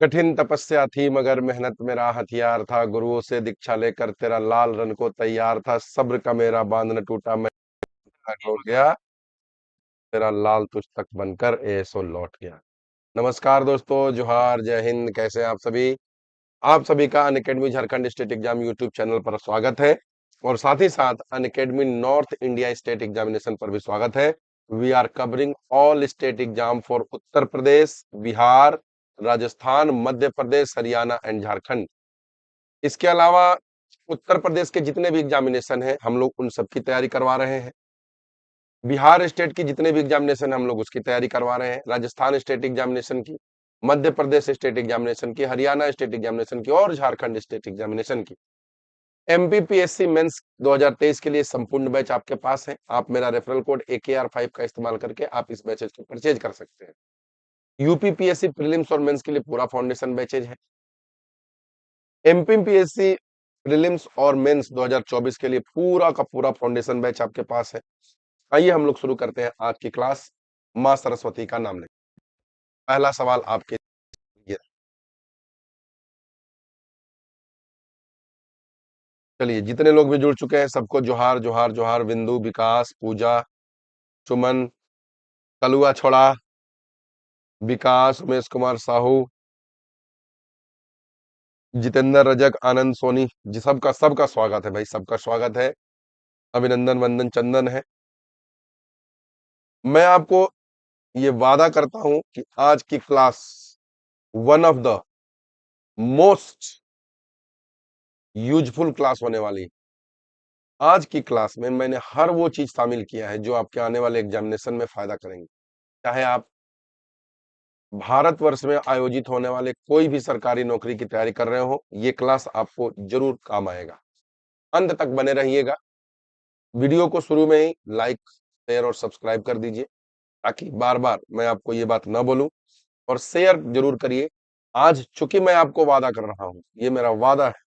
कठिन तपस्या थी मगर मेहनत मेरा हथियार था। गुरुओं से दीक्षा लेकर तेरा लाल रन को तैयार था। सब्र का मेरा बांध न टूटा, मैं हो गया तेरा लाल तुझ तक बनकर ऐसो लौट गया। नमस्कार दोस्तों, जोहार, जय हिंद। कैसे हैं आप सभी? आप सभी का Unacademy Jharkhand state exam YouTube channel पर स्वागत है और साथ ही साथ Unacademy north India state examination पर भी स्वागत है। We are covering all state exam for Uttar Pradesh, Bihar, Rajasthan, Madhya Pradesh, Haryana and Jharkhand. इसके अलावा उत्तर प्रदेश के जितने भी एग्जामिनेशन हैं हम लोग उन सब की तैयारी करवा रहे हैं। बिहार स्टेट की जितने भी एग्जामिनेशन हम लोग उसकी तैयारी करवा रहे हैं। राजस्थान स्टेट एग्जामिनेशन की, मध्य प्रदेश स्टेट एग्जामिनेशन की, हरियाणा स्टेट एग्जामिनेशन की और झारखंड स्टेट एग्जामिनेशन की। एमपीपीएससी मेंस 2023 के लिए संपूर्ण बैच आपके पास है। आप मेरा रेफरल कोड AKR5 का इस्तेमाल करके आप इस बैचेज को परचेज कर सकते हैं। यूपीपीएससी प्रीलिम्स और मेंस के लिए पूरा फाउंडेशन बैचेज है। एमपीपीएससी प्रीलिम्स और मेंस 2024 के लिए पूरा का पूरा फाउंडेशन बैच आपके पास है। आइए हम लोग शुरू करते हैं आज की क्लास। मां सरस्वती का नाम लें। पहला सवाल आपके लिए। चलिए, जितने लोग भी जुड़ चुके हैं सबको जोहार जोहार जोहार। बिंदु, विकास, पूजा, चुमन, कलुआ छोड़ा, विकास, उमेश कुमार साहू, जितेंद्र, रजक, आनंद, सोनी जी, सबका सबका स्वागत है भाई, सबका स्वागत है। अभिनंदन, वंदन, चंदन है। मैं आपको ये वादा करता हूं कि आज की class one of the most useful class होने वाली है। आज की क्लास में मैंने हर वो चीज शामिल किया है जो आपके आने वाले एग्जामिनेशन में फायदा करेंगे। चाहे आप भारतवर्ष में आयोजित होने वाले कोई भी सरकारी नौकरी की तैयारी कर रहे हो, ये क्लास आपको जरूर काम आएगा। अंत तक बने रहिएगा। वीडियो को शुरू में ही लाइक, शेयर और सब्सक्राइब कर दीजिए ताकि बार बार मैं आपको ये बात ना बोलूं। और शेयर जरूर करिए। आज चूंकि मैं आपको वादा कर रहा हूं, ये मेरा वादा है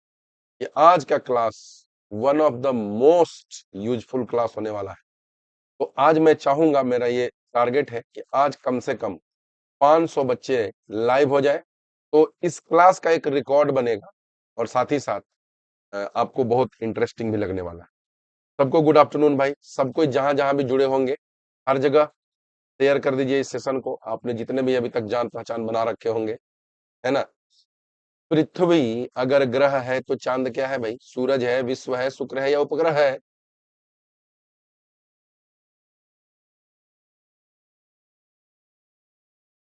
कि आज का class one of the most useful class होने वाला है। तो आज मैं चाहूंगा, मेरा ये टारगेट है कि आज कम से कम 500 बच्चे लाइव हो जाए। तो इस क्लास का एक रिकॉर्ड बनेगा और साथ ही साथ आपको बहुत इंटरेस्टिंग भी लगने वाला है। सबको गुड आफ्टरनून भाई। सबको जहां जहां भी जुड़े होंगे हर जगह शेयर कर दीजिए इस सेशन को। आपने जितने भी अभी तक जान पहचान बना रखे होंगे, है ना। पृथ्वी अगर ग्रह है तो चांद क्या है भाई? सूरज है, विश्व है, शुक्र है या उपग्रह है?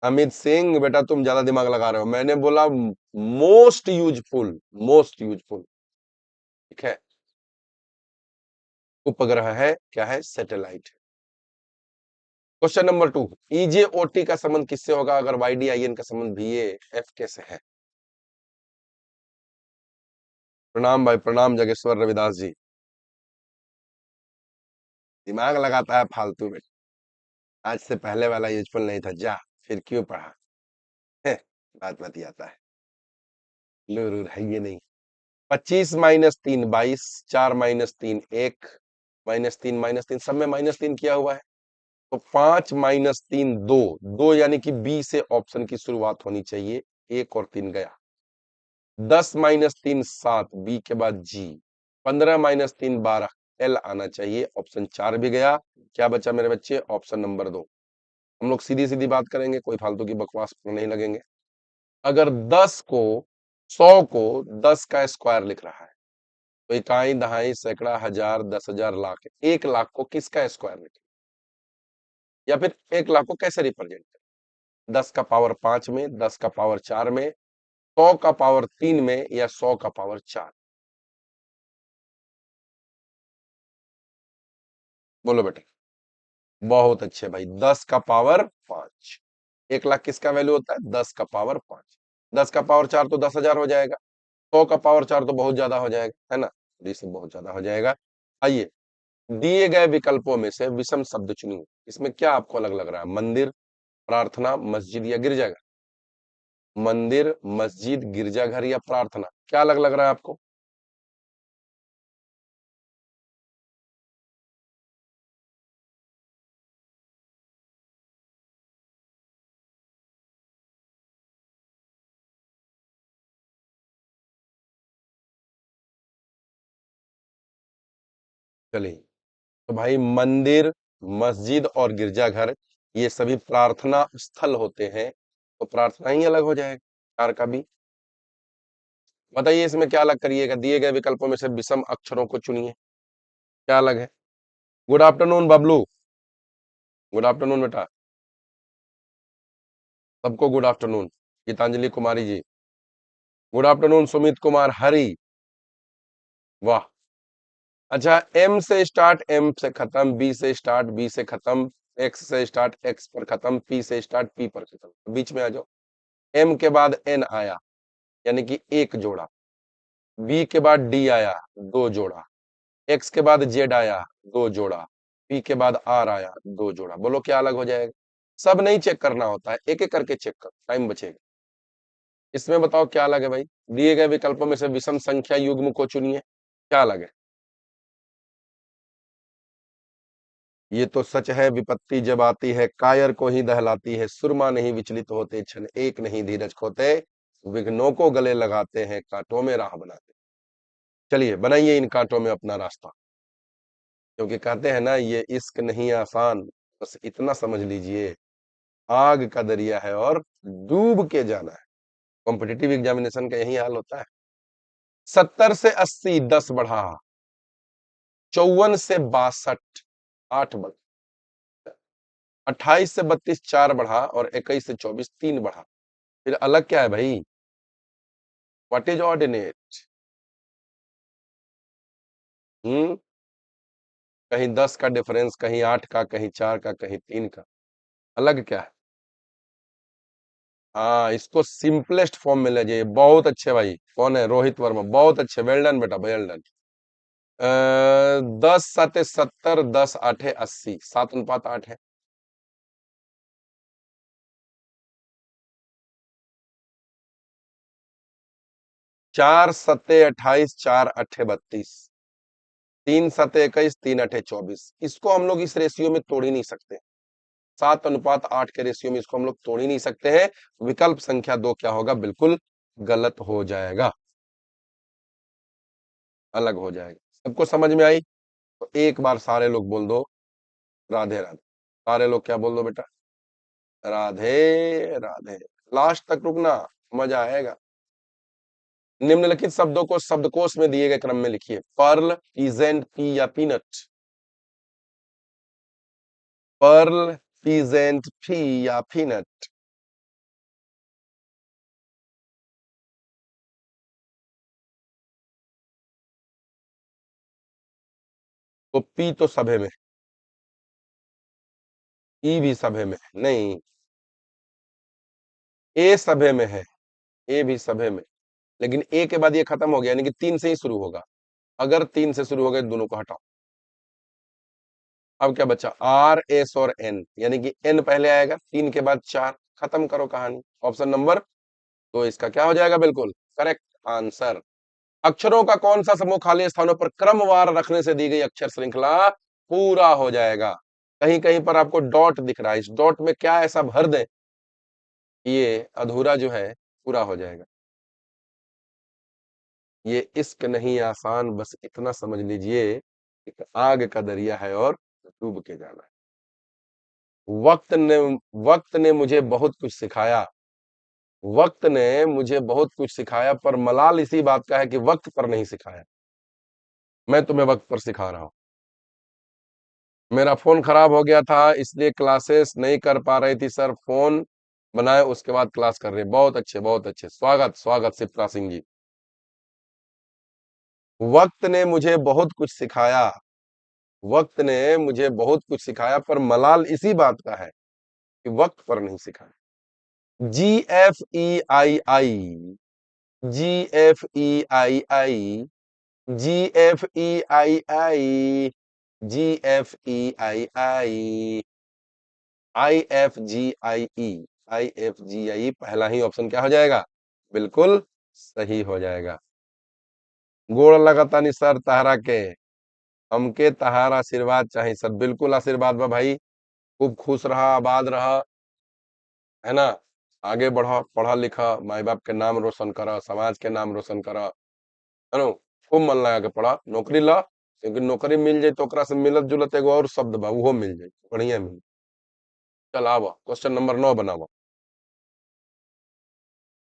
अमित सिंह बेटा, तुम ज्यादा दिमाग लगा रहे हो। मैंने बोला मोस्ट यूजफुल, मोस्ट यूजफुल। ठीक है, उपग्रह है, क्या है? सैटेलाइट। क्वेश्चन नंबर 2, ईजेओटी का संबंध किससे होगा अगर वाईडीआईएन का संबंध वीएएफ के से है? प्रणाम भाई, प्रणाम जगेश्वर रविदास जी। दिमाग लगाता है फालतू में। आज से पहले वाला यूजफुल नहीं था, जा फिर क्यों पढ़ा? है, बात बात ही आता है। लूर है ये नहीं। 25 - 3 22, 4 - 3 1, -3 सब में -3 किया हुआ है। तो 5 - 3 2, 2 यानी कि बी से ऑप्शन की शुरुआत होनी चाहिए। 1 और 3 गया। 10 - 3 7, बी के बाद जी। 15 - 3 12, एल आना चाहिए। ऑप्शन 4 भी गया। क्या बचा मेरे बच्चे? Option number 2। हम लोग सीधी सीधी बात करेंगे, कोई फालतू की बकवास नहीं लगेंगे। अगर 10 को 100 को 10 का स्क्वायर लिख रहा है तो इकाई, दहाई, सैकड़ा, हजार, 10,000, लाख। 1 लाख को किसका स्क्वायर लिखे या फिर 1 लाख को कैसे रिप्रेजेंट करें? 10 का पावर 5 में, 10 का पावर 4 में, 100 का पावर 3 में या 100 का पावर 4? बोलो बेटा। बहुत अच्छे भाई, 10 का पावर 5। 1 लाख किसका वैल्यू होता है? 10 का पावर 5। 10 का पावर 4 तो 10,000 हो जाएगा। 100 का पावर 4 तो बहुत ज्यादा हो जाएगा, है ना। तो इससे बहुत ज्यादा हो जाएगा। आइए, दिए गए विकल्पों में से विषम शब्द चुनिए। इसमें क्या आपको अलग लग रहा है? मंदिर, प्रार्थना, मस्जिद या गिरजाघर? मंदिर, मस्जिद, गिरजाघर या प्रार्थना, क्या अलग लग रहा है आपको? चलिए, तो भाई मंदिर, मस्जिद और गिरजाघर ये सभी प्रार्थना स्थल होते हैं, तो प्रार्थना ही अलग हो जाएगा चार का भी। बताइए इसमें क्या अलग करिएगा, दिए गए विकल्पों में से विषम अक्षरों को चुनिए, क्या अलग है। Good afternoon Bablu, good afternoon बेटा, सबको good afternoon. Geetanjali Kumari ji, good afternoon. Sumit Kumar हरी, वाह। अच्छा, एम से स्टार्ट एम से खत्म, बी से स्टार्ट बी से खत्म, एक्स से स्टार्ट एक्स पर खत्म, पी से स्टार्ट पी पर खत्म, बीच में आ जाओ। एम के बाद एन आया, यानी कि एक जोड़ा। बी के बाद डी आया, दो जोड़ा। एक्स के बाद जेड आया, दो जोड़ा। पी के बाद आर आया, दो जोड़ा। बोलो क्या अलग हो जाएगा। सब नहीं चेक करना होता है, एक एक करके चेक कर, टाइम बचेगा। इसमें बताओ क्या अलग है भाई। दिए गए विकल्पों में से विषम संख्या युग्म को चुनिए, क्या अलग है। ये तो सच है, विपत्ति जब आती है कायर को ही दहलाती है, सुरमा नहीं विचलित होते, क्षण एक नहीं धीरज खोते, विघ्नों को गले लगाते हैं, कांटों में राह बनाते। चलिए बनाइए इन कांटों में अपना रास्ता, क्योंकि कहते हैं ना ये इश्क नहीं आसान, बस इतना समझ लीजिए, आग का दरिया है और डूब के जाना है। कॉम्पिटिटिव एग्जामिनेशन का यही हाल होता है। 70 से 80 10 बढ़ा, 54 से 62 8 बढ़ा, 28 से 32 4 बढ़ा और 21 से 24 3 बढ़ा। फिर अलग क्या है भाई, व्हाट इज ऑर्डिनेट। हम्म, कहीं 10 का डिफरेंस, कहीं 8 का, कहीं 4 का, कहीं 3 का। अलग क्या है। हाँ, इसको सिंपलेस्ट फॉर्म में ले जाइए। बहुत अच्छे भाई, कौन है, रोहित वर्मा, बहुत अच्छे, वेल डन बेटा, वेल डन। 10 7 70, 10 8 80, 7:8 है। 4 7 28, 4 8 32, 3 7 21, 3 8 24। इसको हम लोग इस रेशियो में तोड़ ही नहीं सकते। 7:8 के रेशियो में इसको हम लोग तोड़ ही नहीं सकते हैं। विकल्प संख्या 2 क्या होगा, बिल्कुल गलत हो जाएगा, अलग हो जाएगा। सबको समझ में आई। तो एक बार सारे लोग बोल दो राधे राधे। सारे लोग क्या बोल दो बेटा, राधे राधे। लास्ट तक रुकना, मजा आएगा। निम्नलिखित शब्दों को शब्दकोश में दिए गए क्रम में लिखिए। पर्ल, पीजेंट, पी या पीनट। पर्ल, पीजेंट, पी या पीनट। तो पी तो सभे में, ई भी सभे में है। नहीं, ए सभे में है, ए भी सभे में। लेकिन ए के बाद ये खत्म हो गया, यानी कि 3 से ही शुरू होगा। अगर 3 से शुरू हो गए, दोनों को हटाओ। अब क्या बचा, आर एस और एन, यानी कि एन पहले आएगा, 3 के बाद 4। खत्म करो कहानी। ऑप्शन नंबर तो इसका क्या हो जाएगा, बिल्कुल करेक्ट आंसर। अक्षरों का कौन सा समूह खाली स्थानों पर क्रमवार रखने से दी गई अक्षर श्रृंखला पूरा हो जाएगा। कहीं कहीं पर आपको डॉट दिख रहा है, इस डॉट में क्या ऐसा भर दें कि ये अधूरा जो है पूरा हो जाएगा। ये इश्क नहीं आसान, बस इतना समझ लीजिए, एक आग का दरिया है और डूब के जाना है। वक्त ने वक्त ने मुझे बहुत कुछ सिखाया, वक्त ने मुझे बहुत कुछ सिखाया, पर मलाल इसी बात का है कि वक्त पर नहीं सिखाया। मैं तुम्हें वक्त पर सिखा रहा हूं। मेरा फोन खराब हो गया था, इसलिए क्लासेस नहीं कर पा रही थी सर, फोन बनाए उसके बाद क्लास कर रहे। बहुत अच्छे, बहुत अच्छे, स्वागत स्वागत शिप्रा सिंह जी। वक्त ने मुझे बहुत कुछ सिखाया, वक्त ने मुझे बहुत कुछ सिखाया, पर मलाल इसी बात का है कि वक्त पर नहीं सिखाया। GFEII, GFEII, GFEII, GFEII, IFGIE पहला ही ऑप्शन क्या हो जाएगा, बिल्कुल सही हो जाएगा। गोड़ लगता नहीं सर तहरा के, हमके तहार आशीर्वाद चाहिए सर। बिल्कुल आशीर्वाद बा भाई, खूब खुश रहा, आबाद रहा, है ना। आगे बढ़ो, पढ़ा लिखा, माई बाप के नाम रोशन करा, समाज के नाम रोशन करा, है ना। खूब मन लगा के पढ़ा, नौकरी ला, क्योंकि नौकरी मिल जाए तो ओकरा से मिलत जुलत एगो और शब्द बा वो मिल जाए बढ़िया मिल। चल आवा क्वेश्चन नंबर 9 बनावा।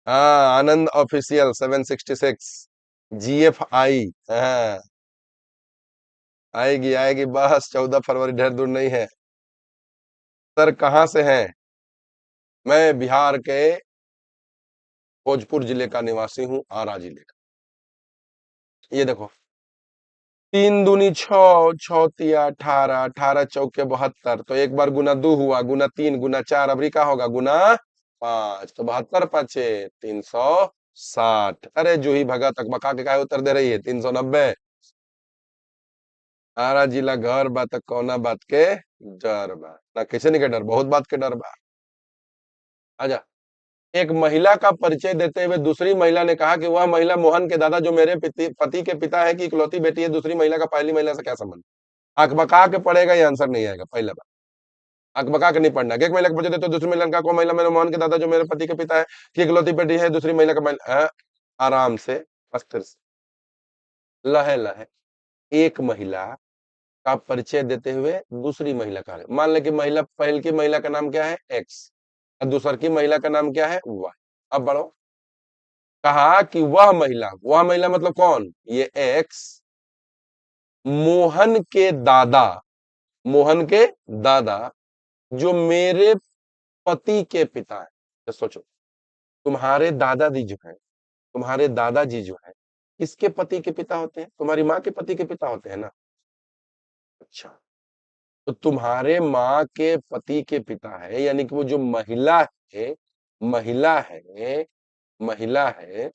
हाँ आनंद ऑफिशियल 766 GFI। हाँ आएगी आएगी बस 14 फरवरी ढेर दूर नहीं है। सर कहाँ से हैं? मैं बिहार के भोजपुर जिले का निवासी हूँ, आरा जिले का। ये देखो 3 दूनी 6, 6 तिया 18, 18 चौके 72, तो एक बार गुना 2 हुआ, गुना 3, गुना 4, अबरी का होगा गुना 5, तो 72 पाँचे 360। अरे जूही भगत अकबका के काहे उत्तर दे रही है? 390। आरा जिला घर बा त कौना बात के डर बा? ना किसी ने के डर, बहुत बात के डर बा। आजा। एक महिला का परिचय देते हुए दूसरी महिला ने कहा कि वह महिला मोहन के दादा जो मेरे पति के पिता है की इकलौती बेटी है, दूसरी महिला का पहली महिला से क्या संबंध? अकबका के पढ़ेगा, ये आंसर नहीं आएगा पहला बार। अकबका के नहीं पढ़ना। एक महिला का परिचय देते हुए दूसरी महिला ने कहा को महिला मेरे मोहन के दादा जो मेरे पति के पिता है की इकलौती बेटी है, दूसरी महिला का आराम से अस्थिर से लहे लहे। एक महिला का परिचय देते हुए दूसरी महिला का, मान ले कि महिला पहल की महिला का नाम क्या है एक्स और दूसर की महिला का नाम क्या है वाई। अब बढ़ो। कहा कि वह महिला मतलब कौन? ये एक्स मोहन के दादा, मोहन के दादा जो मेरे पति के पिता है। तो सोचो तुम्हारे दादाजी जो है, तुम्हारे दादाजी जो है किसके पति के पिता होते हैं? तुम्हारी माँ के पति के पिता होते हैं ना। अच्छा, तो तुम्हारे माँ के पति के पिता है, यानी कि वो जो है महिला है महिला है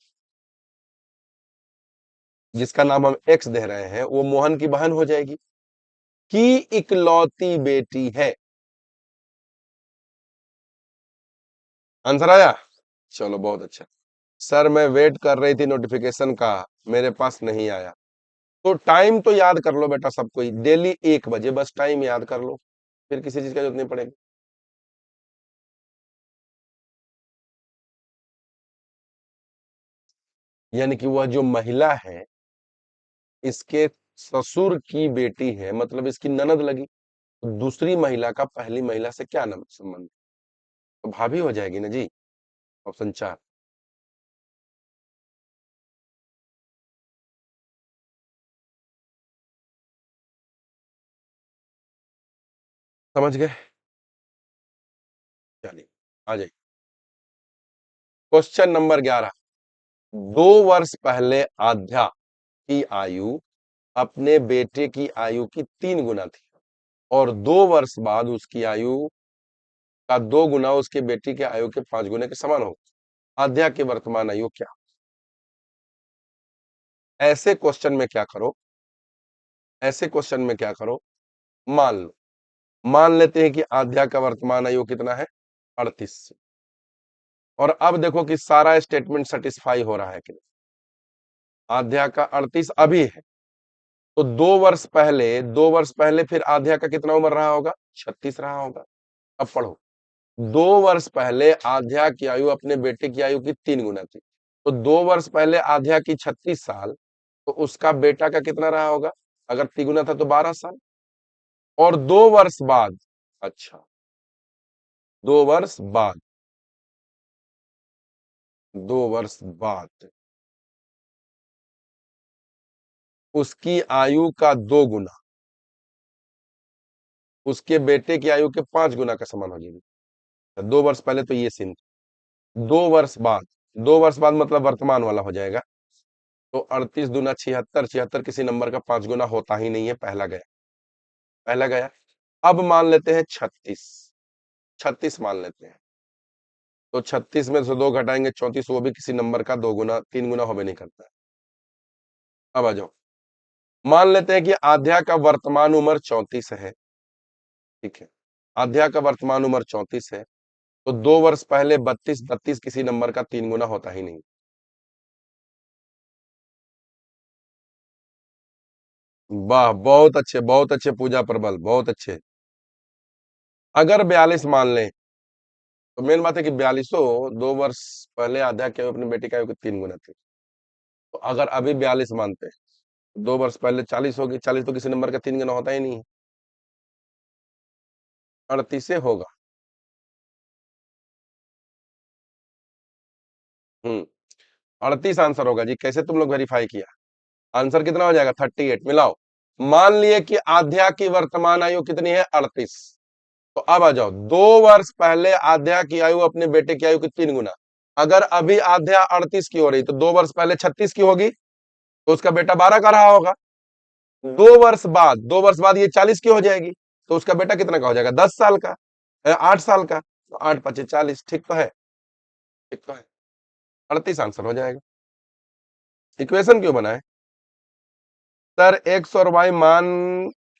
जिसका नाम हम एक्स दे रहे हैं, वो मोहन की बहन हो जाएगी की इकलौती बेटी है। आंसर आया? चलो बहुत अच्छा। सर मैं वेट कर रही थी नोटिफिकेशन का, मेरे पास नहीं आया। तो टाइम तो याद कर लो बेटा, सबको ही डेली 1 बजे बस टाइम याद कर लो, फिर किसी चीज का जरूरत नहीं पड़ेगी। यानी कि वह जो महिला है इसके ससुर की बेटी है, मतलब इसकी ननद लगी। तो दूसरी महिला का पहली महिला से क्या नाम संबंध? तो भाभी हो जाएगी ना जी। ऑप्शन 4। समझ गए? चलिए आ जाइए क्वेश्चन नंबर 11। 2 वर्ष पहले आध्या की आयु अपने बेटे की आयु की 3 गुना थी और 2 वर्ष बाद उसकी आयु का 2 गुना उसके बेटी के आयु के 5 गुने के समान हो। आध्या की वर्तमान आयु क्या? ऐसे क्वेश्चन में क्या करो, ऐसे क्वेश्चन में क्या करो, मान लो, मान लेते हैं कि आध्या का वर्तमान आयु कितना है 38। और अब देखो कि सारा स्टेटमेंट सेटिस्फाई हो रहा है कि नहीं। आध्या का 38 अभी है, तो 2 वर्ष पहले फिर आध्या का कितना उम्र रहा होगा? 36 रहा होगा। अब पढ़ो। 2 वर्ष पहले आध्या की आयु अपने बेटे की आयु की 3 गुना थी, तो 2 वर्ष पहले आध्या की 36 साल, तो उसका बेटा का कितना रहा होगा? अगर 3 गुना था तो 12 साल। और 2 वर्ष बाद, अच्छा 2 वर्ष बाद, 2 वर्ष बाद उसकी आयु का 2 गुना उसके बेटे की आयु के 5 गुना का समान हो जाएगी। 2 वर्ष पहले तो ये सीन। 2 वर्ष बाद, 2 वर्ष बाद मतलब वर्तमान वाला हो जाएगा। तो 38 दूना 76, 76 किसी नंबर का 5 गुना होता ही नहीं है, पहला गया, पहला गया। अब मान लेते हैं 36, 36 मान लेते हैं, तो 36 में से 2 घटाएंगे 34, वो भी किसी नंबर का 2 गुना 3 गुना होबे नहीं करता है। अब आ जाओ, मान लेते हैं कि आध्या का वर्तमान उम्र 34 है, ठीक है, आध्या का वर्तमान उम्र 34 है, तो 2 वर्ष पहले 32, 32 किसी नंबर का 3 गुना होता ही नहीं। वाह बहुत अच्छे पूजा प्रबल, बहुत अच्छे। अगर 42 मान लें, तो मेन बात है कि 42 2 वर्ष पहले आध्या के अपनी बेटी का आयु की 3 गुना थी। तो अगर अभी 42 मानते हैं, 2 वर्ष पहले 40 होगी, 40 तो किसी नंबर का 3 गुना होता ही नहीं। 38 से होगा। 38 आंसर होगा जी। कैसे तुम लोग वेरीफाई किया? आंसर कितना हो जाएगा? 38। मिलाओ। मान लिए कि आध्या की वर्तमान आयु कितनी है? 38। तो अब आ जाओ, 2 वर्ष पहले आध्या की आयु अपने बेटे की आयु की 3 गुना। अगर अभी आध्या 38 की हो रही तो 2 वर्ष पहले 36 की होगी, तो उसका बेटा 12 का रहा होगा। 2 वर्ष बाद ये 40 की हो जाएगी, तो उसका बेटा कितना का हो जाएगा? 10 साल का, 8 साल का। तो 8 × 5 = 40। ठीक तो है? ठीक तो है। 38 आंसर हो जाएगा। इक्वेशन क्यों बनाए? सर एक्स और वाई मान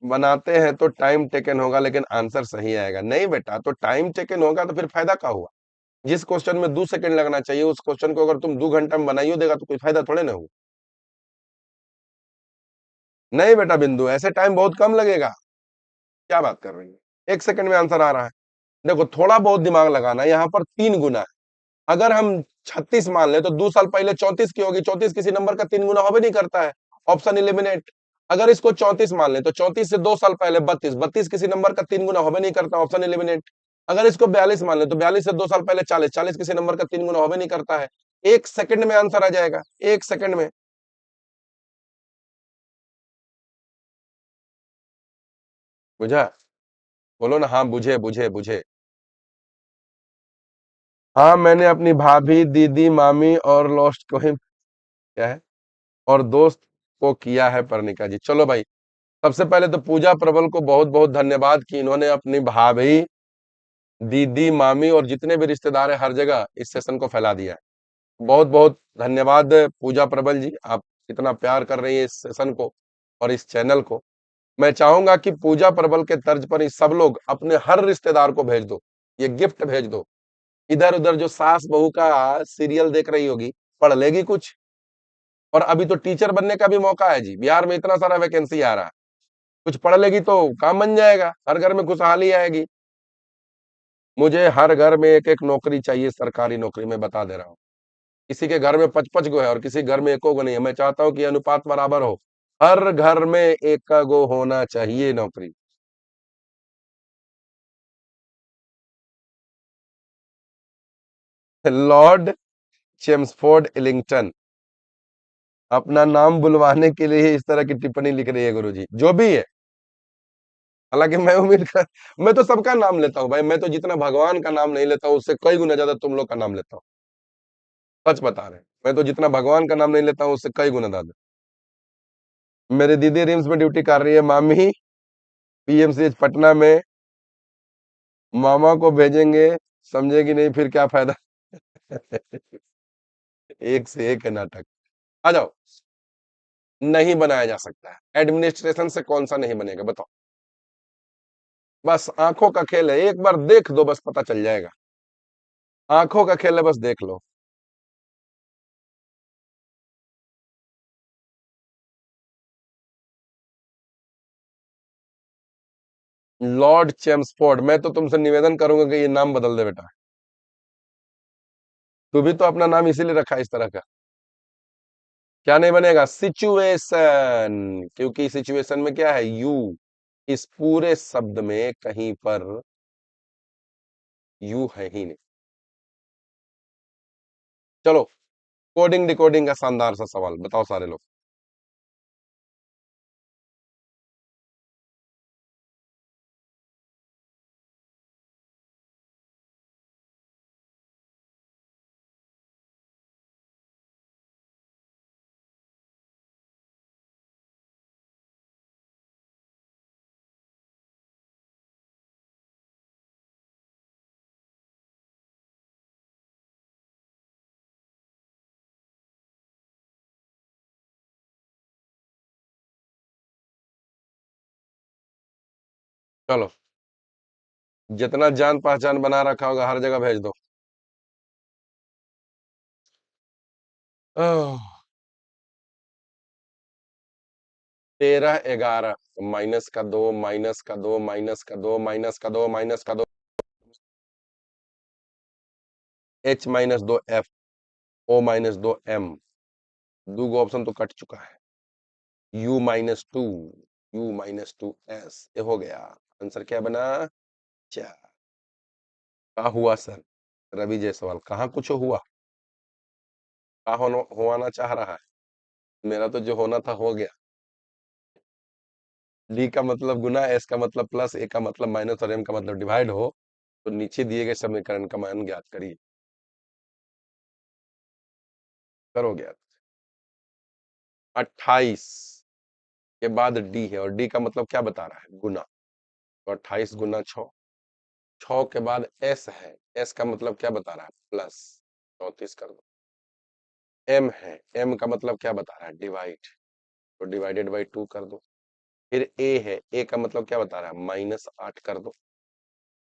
बनाते हैं तो टाइम टेकन होगा, लेकिन आंसर सही आएगा। नहीं बेटा, तो टाइम टेकन होगा तो फिर फायदा क्या हुआ? जिस क्वेश्चन में 2 सेकंड लगना चाहिए, उस क्वेश्चन को अगर तुम 2 घंटा में बनाइयो देगा तो कोई फायदा थोड़े ना हो। नहीं बेटा बिंदु, ऐसे टाइम बहुत कम लगेगा। क्या बात कर रही है? 1 सेकंड में आंसर आ रहा है। देखो, थोड़ा बहुत दिमाग लगाना, यहाँ पर 3 गुना है। अगर हम 36 मान ले तो 2 साल पहले 34 की होगी। 34 किसी नंबर का 3 गुना हो भी नहीं करता है। Option eliminate. अगर इसको 34 मान ले तो 34 से 2 साल पहले 32, 32 किसी नंबर का 3 गुना हो भी नहीं करता। Option eliminate. अगर इसको 42 मान ले तो 42 से 2 साल पहले 40, 40 किसी नंबर का 3 गुना हो भी नहीं करता है। 1 सेकंड में आंसर आ जाएगा, 1 सेकंड में। बुझा? बोलो ना, हाँ बुझे बुझे बुझे। हाँ, मैंने अपनी भाभी, दीदी, मामी और लॉस्ट को ही क्या है, और दोस्त को किया है परनिका जी। चलो भाई, सबसे पहले तो पूजा प्रबल को बहुत बहुत धन्यवाद कि इन्होंने अपनी भाभी, दीदी, मामी और जितने भी रिश्तेदार है हर जगह इस सेशन को फैला दिया है। बहुत बहुत धन्यवाद पूजा प्रबल जी, आप इतना प्यार कर रही है इस सेशन को और इस चैनल को। मैं चाहूंगा कि पूजा प्रबल के तर्ज पर ही सब लोग अपने हर रिश्तेदार को भेज दो, ये गिफ्ट भेज दो। इधर उधर जो सास बहू का सीरियल देख रही होगी, पढ़ लेगी कुछ। और अभी तो टीचर बनने का भी मौका है जी, बिहार में इतना सारा वैकेंसी आ रहा है। कुछ पढ़ लेगी तो काम बन जाएगा, हर घर में खुशहाली आएगी। मुझे हर घर में एक एक नौकरी चाहिए, सरकारी नौकरी, मैं बता दे रहा हूँ। किसी के घर में 5-5 गो है और किसी घर में एको गो नहीं है। मैं चाहता हूँ कि अनुपात बराबर हो, हर घर में एक गो होना चाहिए नौकरी। लॉर्ड चेम्सफोर्ड इलिंगटन अपना नाम बुलवाने के लिए इस तरह की टिप्पणी लिख रही है गुरुजी, जो भी है। हालांकि मैं तो सबका नाम लेता हूँ भाई। मैं तो जितना भगवान का नाम नहीं लेता हूँ, उससे कई गुना ज्यादा तुम लोग का नाम लेता हूँ। सच बता रहे हैं। मैं तो जितना भगवान का नाम नहीं लेता हूँ, उससे कई गुना ज्यादा। मेरी दीदी रिम्स में ड्यूटी कर रही है, मामी पीएमसीएच पटना में। मामा को भेजेंगे, समझेगी नहीं फिर क्या फायदा। एक से एक है नाटक। आ जाओ। नहीं बनाया जा सकता है। एडमिनिस्ट्रेशन से कौन सा नहीं बनेगा बताओ? बस आंखों का खेल है, एक बार देख दो, बस पता चल जाएगा। आंखों का खेल है, बस देख लो। लॉर्ड चेम्सफोर्ड, मैं तो तुमसे निवेदन करूंगा कि ये नाम बदल दे बेटा। तू भी तो अपना नाम इसीलिए रखा है इस तरह का। क्या नहीं बनेगा? सिचुएशन, क्योंकि सिचुएशन में क्या है? यू। इस पूरे शब्द में कहीं पर यू है ही नहीं। चलो, कोडिंग डिकोडिंग का शानदार सा सवाल बताओ सारे लोग। चलो, जितना जान पहचान बना रखा होगा हर जगह भेज दो। आह, 13 11 -2 -2 -2 -2 -2 H -2 F O -2 M। 2 गो ऑप्शन तो कट चुका है। u-2 ये हो गया। आंसर क्या बना? 4। क्या हुआ सर? रवि जायसवाल, कहाँ कुछ हुआ? क्या होना चाह रहा है? मेरा तो जो होना था हो गया। डी का मतलब गुना, एस का मतलब प्लस, ए का मतलब माइनस और एम का मतलब डिवाइड हो तो नीचे दिए गए समीकरण का मान ज्ञात करिए। करो ज्ञात। 28 के बाद डी है और डी का मतलब क्या बता रहा है? गुना। तो 28 गुना 6। 6 के बाद एस है, एस का मतलब क्या बता रहा है? प्लस। 34 कर दो। एम है, एम का मतलब क्या बता रहा है? डिवाइड। तो डिवाइडेड बाई 2 कर दो। फिर ए है, ए का मतलब क्या बता रहा है? -8 कर दो।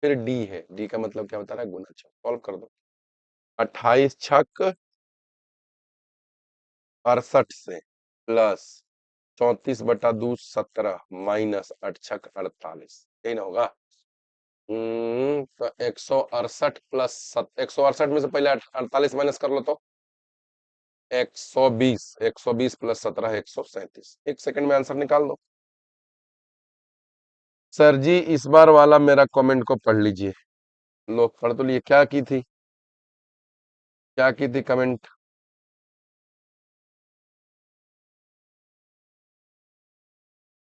फिर डी है, डी का मतलब क्या बता रहा है? गुना 6। सॉल्व कर दो। 28 छक 68 से प्लस 34/2 17 माइनस 8 छक 48, यही ना होगा? तो 168 प्लस 168 में से पहले 48 माइनस कर लो तो 120, 120 प्लस 17 137। 1 सेकंड में आंसर निकाल दो। सर जी इस बार वाला मेरा कमेंट को पढ़ लीजिए। लो पढ़ तो लिए। क्या की थी? क्या की थी कमेंट?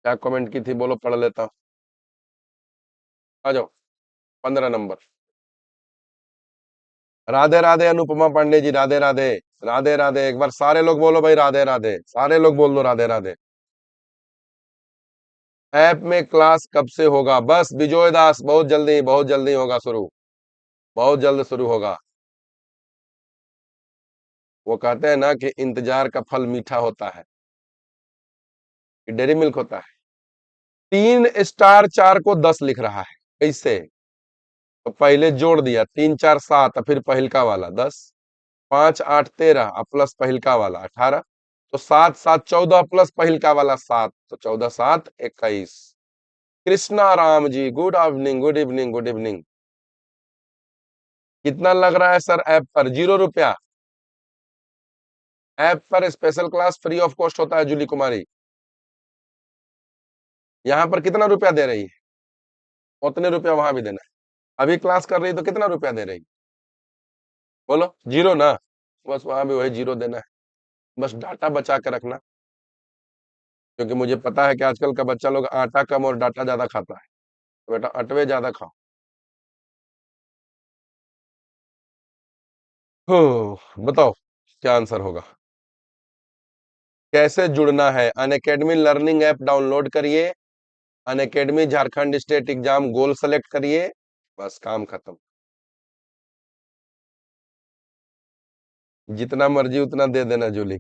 क्या कमेंट की थी? बोलो पढ़ लेता हूँ। आ जाओ। 15 नंबर। राधे राधे अनुपमा पांडे जी, राधे राधे। राधे राधे, एक बार सारे लोग बोलो भाई राधे राधे, सारे लोग बोल दो राधे राधे। ऐप में क्लास कब से होगा? बस विजय दास, बहुत जल्दी होगा शुरू। बहुत जल्द शुरू होगा। वो कहते हैं ना कि इंतजार का फल मीठा होता है। डेयरी मिल्क होता है। 3 स्टार 4 को 10 लिख रहा है, कैसे? तो पहले जोड़ दिया, 3 4 7, फिर पहिलका वाला 10, 5 8 13 प्लस पहिलका वाला 18, तो 7 7 14 प्लस पहिलका वाला 7, तो 14 7 21। Krishna Ram ji, good evening, good evening, good evening. कितना लग रहा है सर ऐप पर? 0 रुपया। ऐप पर special class free of cost होता है जूली कुमारी। यहाँ पर कितना रुपया दे रही है? उतने रुपया वहां भी देना है। अभी क्लास कर रही है तो कितना रुपया दे रही? बोलो। 0 ना? बस वहां भी वही 0 देना है। बस डाटा बचा के रखना, क्योंकि मुझे पता है कि आजकल का बच्चा लोग आटा कम और डाटा ज्यादा खाता है। तो बेटा अटवे ज्यादा खाओ। हो, बताओ क्या आंसर होगा? कैसे जुड़ना है? अनअकैडमी लर्निंग ऐप डाउनलोड करिए, Unacademy Jharkhand state exam goal select करिए, बस काम खत्म। जितना मर्जी उतना दे देना जूली।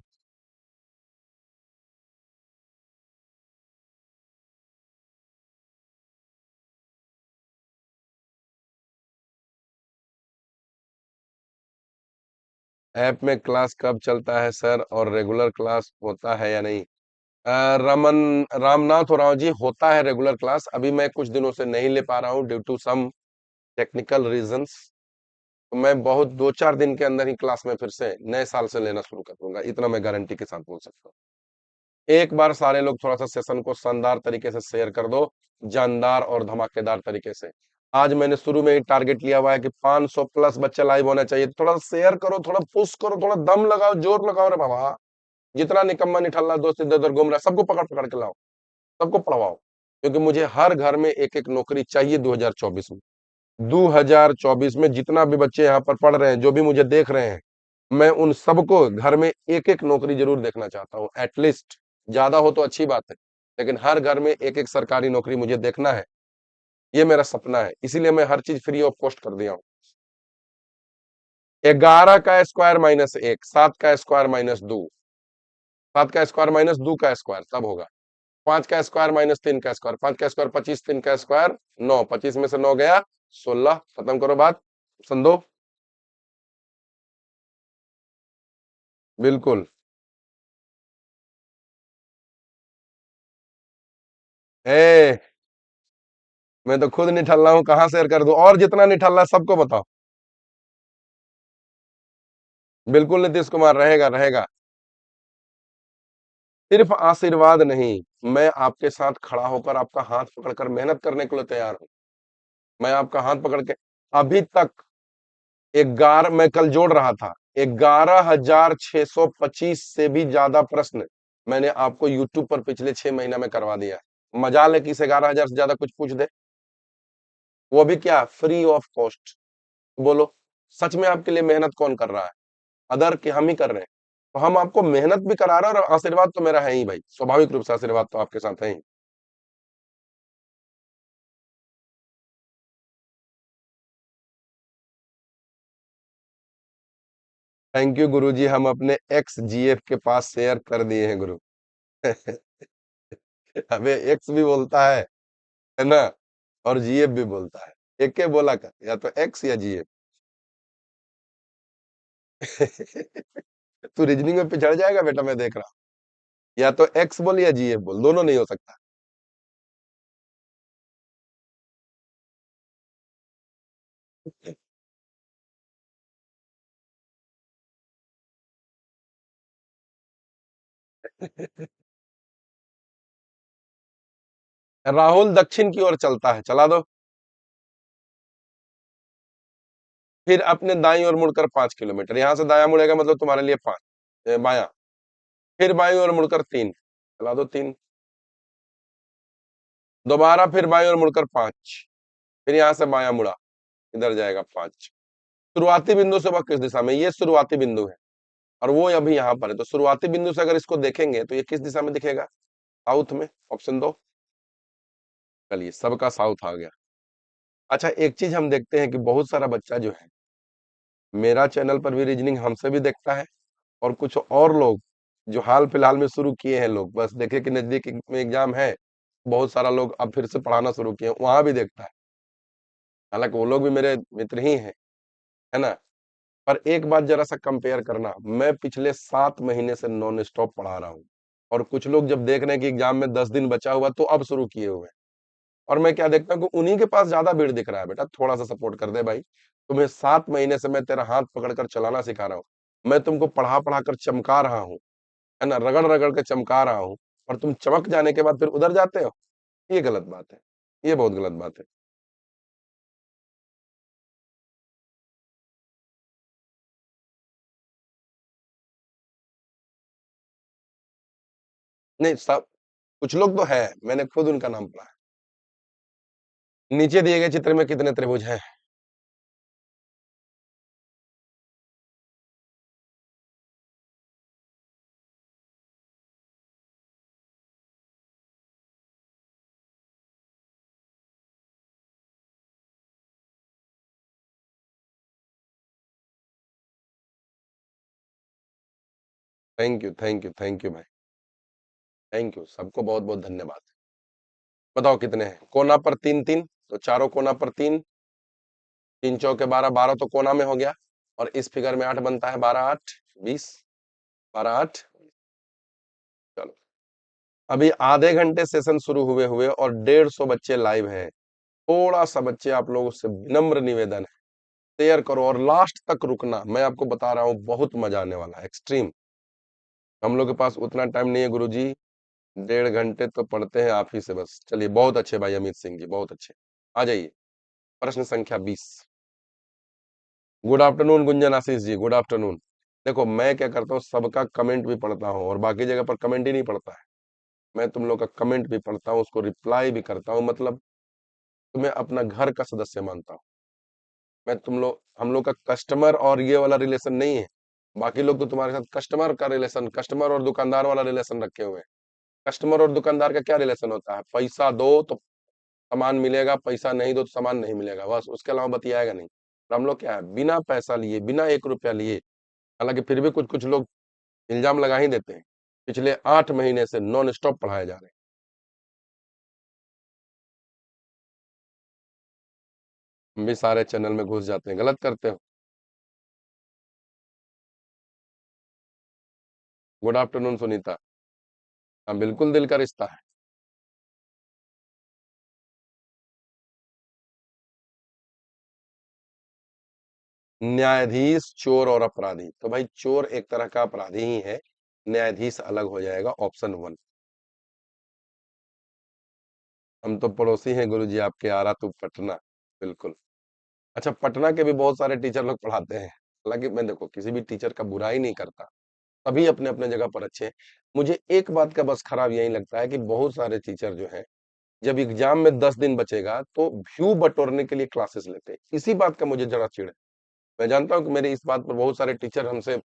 ऐप में क्लास कब चलता है सर, और रेगुलर क्लास होता है या नहीं? रमन रामनाथ राव जी, होता है रेगुलर क्लास। अभी मैं कुछ दिनों से नहीं ले पा रहा हूँ due to some technical reasons. तो मैं बहुत 2 4 दिन के अंदर ही क्लास में फिर से नए साल से लेना शुरू कर दूंगा, इतना मैं गारंटी के साथ बोल सकता हूँ। एक बार सारे लोग थोड़ा सा सेशन को शानदार तरीके से शेयर कर दो, जानदार और धमाकेदार तरीके से। आज मैंने शुरू में ही टारगेट लिया हुआ है कि 500 प्लस बच्चे लाइव होना चाहिए। थोड़ा शेयर करो, थोड़ा पुश करो, थोड़ा दम लगाओ, जोर लगाओ रे बाबा। जितना निकम्मा निठल्ला दोस्त इधर उधर घूम रहा है, सबको पकड़ पकड़ के लाओ, सबको पढ़वाओ, क्योंकि मुझे हर घर में एक एक नौकरी चाहिए 2024 में। 2024 में जितना भी बच्चे यहाँ पर पढ़ रहे हैं, जो भी मुझे देख रहे हैं, मैं उन सबको घर में एक एक नौकरी जरूर देखना चाहता हूँ। एटलीस्ट ज्यादा हो तो अच्छी बात है, लेकिन हर घर में एक एक सरकारी नौकरी मुझे देखना है। ये मेरा सपना है, इसीलिए मैं हर चीज फ्री ऑफ कॉस्ट कर दिया हूँ। 11 का स्क्वायर माइनस 1, 7 का स्क्वायर माइनस 2, 7 का स्क्वायर माइनस 2 का स्क्वायर तब होगा। 5 का स्क्वायर माइनस 3 का स्क्वायर, 5 का स्क्वायर 25, 3 का स्क्वायर 9, 25 में से 9 गया 16। खत्म करो बात। संदो। बिल्कुल। ए, मैं तो खुद निठल्ला हूँ, कहाँ शेयर कर दूं? और जितना निठल्ला सबको बताओ। बिल्कुल नीतीश कुमार रहेगा रहेगा। सिर्फ आशीर्वाद नहीं, मैं आपके साथ खड़ा होकर आपका हाथ पकड़कर मेहनत करने के लिए तैयार हूँ। मैं आपका हाथ पकड़ के अभी तक 11 मैं कल जोड़ रहा था, 11,625 से भी ज़्यादा प्रश्न मैंने आपको यूट्यूब पर पिछले 6 महीने में करवा दिया है। मजाल है कि इस 11,000 से ज़्यादा कुछ पूछ दे, वो भी क्या फ्री ऑफ कॉस्ट। बोलो, सच में आपके लिए मेहनत कौन कर रहा है? अदर कि हम ही कर रहे हैं। तो हम आपको मेहनत भी करा रहे हैं और आशीर्वाद तो मेरा है ही भाई, स्वाभाविक रूप से आशीर्वाद तो आपके साथ है ही। थैंक यू गुरुजी, हम अपने एक्स जीएफ के पास शेयर कर दिए हैं गुरु। हमें एक्स भी बोलता है ना? और जीएफ भी बोलता है। एक के बोला कर, या तो एक्स या जीएफ। तू रीजनिंग में पिछड़ जाएगा बेटा, मैं देख रहा हूँ। या तो एक्स बोल या जीएफ बोल, दोनों नहीं हो सकता। राहुल दक्षिण की ओर चलता है, चला दो। फिर अपने दाईं ओर मुड़कर 5 किलोमीटर, यहां से दाया मुड़ेगा मतलब तुम्हारे लिए 5, बाया। फिर बाईं ओर मुड़कर 3, चला दो 3। दोबारा फिर बाईं ओर मुड़कर 5, फिर यहां से बाया मुड़ा, इधर जाएगा 5। शुरुआती बिंदु से वह किस दिशा में? ये शुरुआती बिंदु है और वो अभी यहाँ पर है, तो शुरुआती बिंदु से अगर इसको देखेंगे तो ये किस दिशा में दिखेगा? साउथ में। ऑप्शन दो। चलिए, सबका साउथ आ गया। अच्छा, एक चीज हम देखते हैं कि बहुत सारा बच्चा जो है मेरा चैनल पर भी रीजनिंग हमसे भी देखता है, और कुछ और लोग जो हाल फिलहाल में शुरू किए हैं, लोग बस देखे कि नजदीक में एग्जाम है, बहुत सारा लोग अब फिर से पढ़ाना शुरू किए, वहां भी देखता है। हालांकि वो लोग भी मेरे मित्र ही हैं, है ना? पर एक बात जरा सा कंपेयर करना, मैं पिछले 7 महीने से नॉन स्टॉप पढ़ा रहा हूँ, और कुछ लोग जब देख रहे हैं कि एग्जाम में 10 दिन बचा हुआ तो अब शुरू किए हुए हैं। और मैं क्या देखता हूँ कि उन्हीं के पास ज्यादा भीड़ दिख रहा है। बेटा थोड़ा सा सपोर्ट कर दे भाई, तुम्हें 7 महीने से मैं तेरा हाथ पकड़कर चलाना सिखा रहा हूँ, मैं तुमको पढ़ा पढ़ा कर चमका रहा हूँ, है ना, रगड़ रगड़ के चमका रहा हूँ, और तुम चमक जाने के बाद फिर उधर जाते हो। ये गलत बात है, ये बहुत गलत बात है। नहीं सब, कुछ लोग तो है, मैंने खुद उनका नाम पढ़ा है। नीचे दिए गए चित्र में कितने त्रिभुज हैं? Thank you, thank you, thank you भाई, थैंक यू, सबको बहुत बहुत धन्यवाद। बताओ कितने हैं? कोना पर 3 3, तो चारों कोना पर 3, 3 चौके 12, 12 तो कोना में हो गया, और इस फिगर में 8 बनता है, 12 8 20, 12 8। चलो, अभी आधे घंटे सेशन शुरू हुए हुए और 150 बच्चे लाइव हैं। थोड़ा सा बच्चे आप लोगों से विनम्र निवेदन है, शेयर करो और लास्ट तक रुकना। मैं आपको बता रहा हूँ, बहुत मजा आने वाला है, एक्सट्रीम। हम लोग के पास उतना टाइम नहीं है गुरुजी, 1.5 घंटे तो पढ़ते हैं आप ही से बस। चलिए, बहुत अच्छे भाई अमित सिंह जी, बहुत अच्छे। आ जाइए, प्रश्न संख्या 20। Good afternoon Gunjan Ashish ji, good afternoon. देखो, मैं क्या करता हूँ, सबका कमेंट भी पढ़ता हूँ, और बाकी जगह पर कमेंट ही नहीं पढ़ता है। मैं तुम लोग का कमेंट भी पढ़ता हूँ, उसको रिप्लाई भी करता हूँ, मतलब तुम्हें अपना घर का सदस्य मानता हूँ मैं। तुम लोग, हम लोग का कस्टमर और ये वाला रिलेशन नहीं है। बाकी लोग तो तुम्हारे साथ कस्टमर का रिलेशन, कस्टमर और दुकानदार वाला रिलेशन रखे हुए हैं। कस्टमर और दुकानदार का क्या रिलेशन होता है? पैसा दो तो सामान मिलेगा, पैसा नहीं दो तो सामान नहीं मिलेगा, बस, उसके अलावा बतियाएगा नहीं। और हम लोग क्या है, बिना पैसा लिए, बिना 1 रुपया लिए, हालांकि फिर भी कुछ कुछ लोग इल्जाम लगा ही देते हैं, पिछले 8 महीने से नॉन स्टॉप पढ़ाए जा रहे हैं। हम भी सारे चैनल में घुस जाते हैं, गलत करते हो। Good afternoon Sunita. हाँ, बिल्कुल दिल का रिश्ता है। न्यायाधीश, चोर और अपराधी, तो भाई चोर एक तरह का अपराधी ही है, न्यायाधीश अलग हो जाएगा, ऑप्शन वन। हम तो पड़ोसी हैं गुरुजी आपके, आरा तू पटना। बिल्कुल। अच्छा, पटना के भी बहुत सारे टीचर लोग पढ़ाते हैं, हालांकि मैं देखो किसी भी टीचर का बुराई नहीं करता, सभी अपने अपने जगह पर अच्छे हैं। मुझे एक बात का बस खराब यही लगता है कि बहुत सारे टीचर जो हैं, जब एग्जाम में 10 दिन बचेगा तो व्यू बटोरने के लिए क्लासेस लेते हैं, इसी बात का मुझे जरा चिढ़ है। मैं जानता हूँ कि मेरे इस बात पर बहुत सारे टीचर हमसे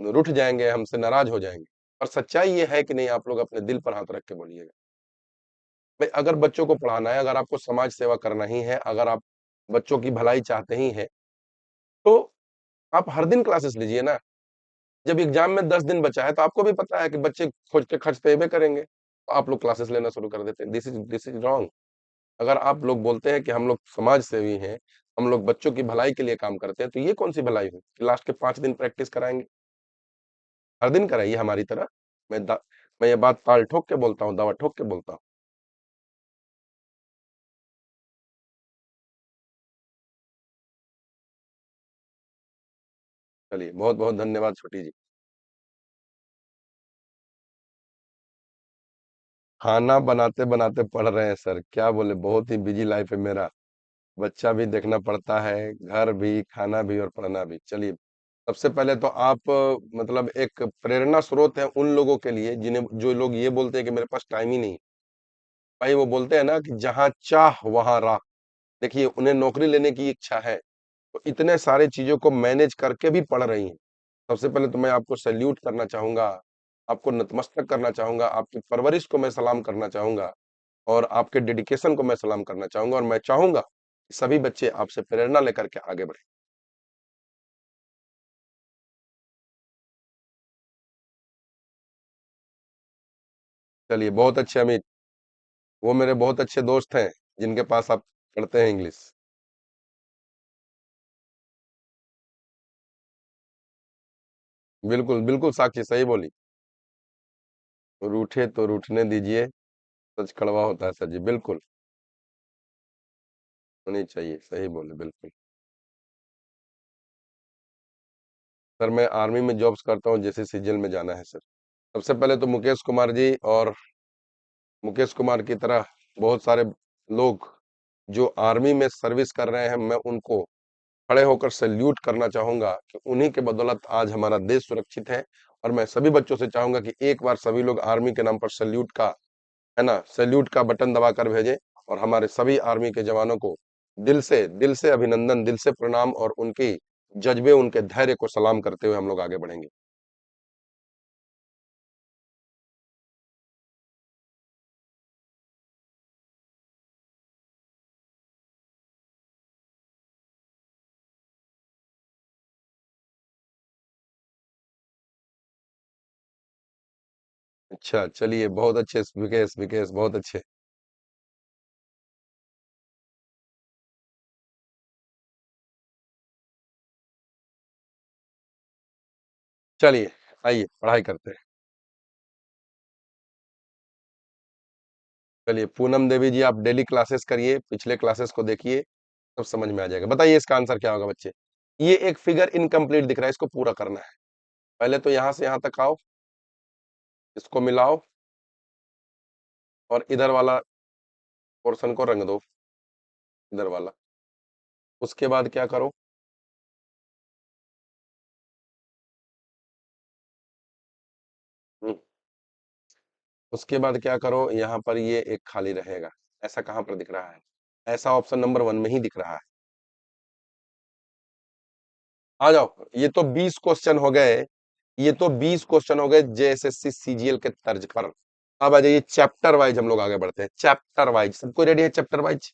रुठ जाएंगे, हमसे नाराज हो जाएंगे, पर सच्चाई ये है कि नहीं, आप लोग अपने दिल पर हाथ रख के बोलिएगा। भाई अगर बच्चों को पढ़ाना है, अगर आपको समाज सेवा करना ही है, अगर आप बच्चों की भलाई चाहते ही हैं, तो आप हर दिन क्लासेस लीजिए ना। जब एग्जाम में 10 दिन बचा है तो आपको भी पता है कि बच्चे खोज के खर्च पे करेंगे, तो आप लोग क्लासेस लेना शुरू कर देते हैं। This is wrong. अगर आप लोग बोलते हैं कि हम लोग समाज सेवी हैं, हम लोग बच्चों की भलाई के लिए काम करते हैं, तो ये कौन सी भलाई हुई कि लास्ट के 5 दिन प्रैक्टिस कराएंगे? हर दिन कराइए हमारी तरह। मैं ये बात ताल ठोक के बोलता हूँ, दवा ठोक के बोलता हूँ। चलिए, बहुत बहुत धन्यवाद छोटी जी। खाना बनाते बनाते पढ़ रहे हैं सर, क्या बोले, बहुत ही बिजी लाइफ है मेरा। बच्चा भी देखना पड़ता है, घर भी, खाना भी और पढ़ना भी। चलिए, सबसे पहले तो आप मतलब एक प्रेरणा स्रोत है उन लोगों के लिए जिन्हें, जो लोग ये बोलते हैं कि मेरे पास टाइम ही नहीं। भाई वो बोलते हैं ना कि जहाँ चाह वहां राह। देखिए, उन्हें नौकरी लेने की इच्छा है, तो इतने सारे चीजों को मैनेज करके भी पढ़ रही हैं। सबसे पहले तो मैं आपको सैल्यूट करना चाहूंगा, आपको नतमस्तक करना चाहूंगा, आपकी परवरिश को मैं सलाम करना चाहूंगा, और आपके डेडिकेशन को मैं सलाम करना चाहूंगा, और मैं चाहूंगा कि सभी बच्चे आपसे प्रेरणा लेकर के आगे बढ़े। चलिए, बहुत अच्छे अमित। वो मेरे बहुत अच्छे दोस्त हैं जिनके पास आप पढ़ते हैं इंग्लिश। बिल्कुल बिल्कुल साक्षी सही बोली। रूठे तो रूठने दीजिए, सच कड़वा होता है सर जी, बिल्कुल। होनी चाहिए, सही बोले, बिल्कुल। सर मैं आर्मी में जॉब्स करता हूँ, जैसे सीजल में जाना है सर। सबसे पहले तो मुकेश कुमार जी, और मुकेश कुमार की तरह बहुत सारे लोग जो आर्मी में सर्विस कर रहे हैं, मैं उनको खड़े होकर सैल्यूट करना चाहूंगा कि उन्हीं के बदौलत आज हमारा देश सुरक्षित है। और मैं सभी बच्चों से चाहूंगा कि एक बार सभी लोग आर्मी के नाम पर सैल्यूट का, है ना, सैल्यूट का बटन दबाकर भेजें, और हमारे सभी आर्मी के जवानों को दिल से अभिनंदन, दिल से प्रणाम, और उनकी जज्बे, उनके धैर्य को सलाम करते हुए हम लोग आगे बढ़ेंगे। अच्छा, चलिए, बहुत अच्छे विकेश, विकेश बहुत अच्छे। चलिए, आइए पढ़ाई करते हैं। चलिए, पूनम देवी जी, आप डेली क्लासेस करिए, पिछले क्लासेस को देखिए, सब समझ में आ जाएगा। बताइए इसका आंसर क्या होगा बच्चे? ये एक फिगर इनकम्प्लीट दिख रहा है, इसको पूरा करना है। पहले तो यहां से यहां तक आओ, इसको मिलाओ, और इधर वाला पोर्शन को रंग दो, इधर वाला। उसके बाद क्या करो? हम्म, उसके बाद क्या करो, यहाँ पर ये एक खाली रहेगा। ऐसा कहाँ पर दिख रहा है? ऐसा ऑप्शन नंबर वन में ही दिख रहा है। आ जाओ, ये तो 20 क्वेश्चन हो गए। ये तो 20 क्वेश्चन हो गए जेएसएससी सीजीएल के तर्ज पर। अब आ जाइए, चैप्टर वाइज हम लोग आगे बढ़ते हैं। चैप्टर वाइज सबको रेडी है? चैप्टर वाइज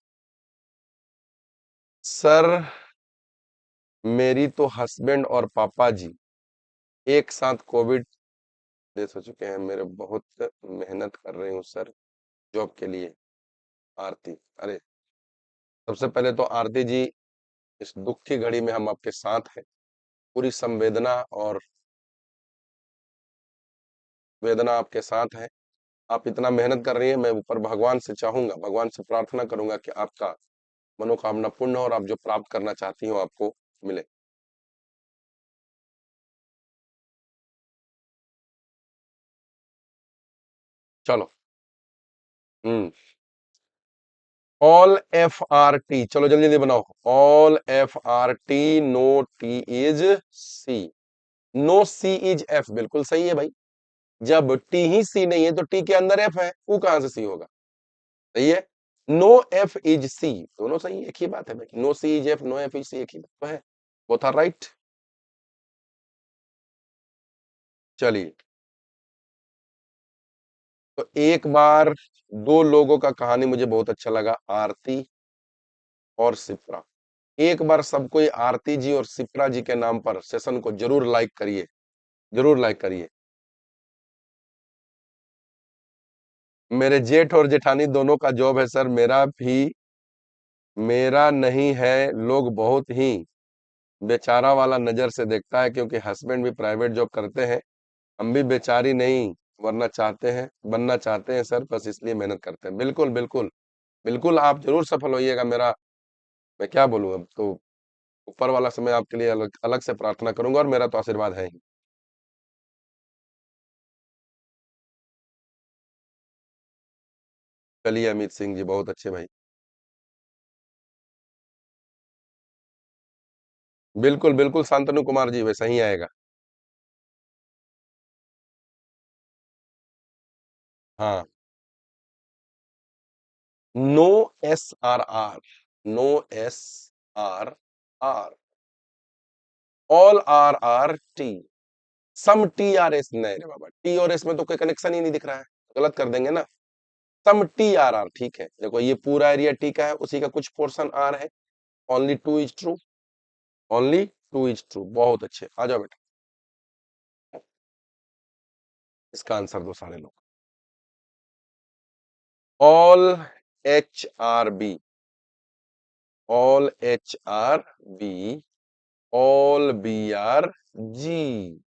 सर, मेरी तो हस्बैंड और पापा जी एक साथ कोविड डेथ हो चुके हैं। मेरे बहुत मेहनत कर रही हूँ सर जॉब के लिए। आरती, अरे, सबसे पहले तो आरती जी, इस दुख की घड़ी में हम आपके साथ हैं। पूरी संवेदना और वेदना आपके साथ है। आप इतना मेहनत कर रही हैं, मैं ऊपर भगवान से चाहूंगा, भगवान से प्रार्थना करूंगा कि आपका मनोकामना पूर्ण हो, और आप जो प्राप्त करना चाहती हो आपको मिले। चलो। Hmm. All F are T, चलो जल्दी जल्दी बनाओ। All F are T, no T is C, no C is F, बिल्कुल सही है भाई। जब टी ही सी नहीं है तो टी के अंदर एफ है, वो कहां से सी होगा? सही है। नो एफ इज सी, दोनों सही है, एक ही बात है भाई। No C is F, no F is C, एक ही बात तो है। Both are right. चलिए, तो एक बार दो लोगों का कहानी मुझे बहुत अच्छा लगा, आरती और सिप्रा। एक बार सब कोई आरती जी और सिप्रा जी के नाम पर सेशन को जरूर लाइक करिए, जरूर लाइक करिए। मेरे जेठ और जेठानी दोनों का जॉब है सर, मेरा भी। मेरा नहीं है, लोग बहुत ही बेचारा वाला नजर से देखता है, क्योंकि हस्बैंड भी प्राइवेट जॉब करते हैं। हम भी बेचारी नहीं वरना चाहते हैं, बनना चाहते हैं सर, बस इसलिए मेहनत करते हैं। बिल्कुल बिल्कुल, बिल्कुल आप जरूर सफल होइएगा। मेरा, मैं क्या बोलूं अब तो, ऊपर वाला से मैं आपके लिए अलग अलग से प्रार्थना करूंगा, और मेरा तो आशीर्वाद है ही। चलिए अमित सिंह जी, बहुत अच्छे भाई। बिल्कुल बिल्कुल, शांतनु कुमार जी वैसा ही आएगा। हाँ। No S are R, no S are R, all R are T, some T are S, नहीं रे बाबा, टी और एस में तो कोई कनेक्शन ही नहीं दिख रहा है, गलत कर देंगे ना। सम टी आर आर, ठीक है, देखो ये पूरा एरिया टी का है, उसी का कुछ पोर्शन आर है। Only two is true, only two is true, बहुत अच्छे, आ जाओ बेटा। इसका आंसर दो सारे लोग। All H are B, all H are B, all B are G,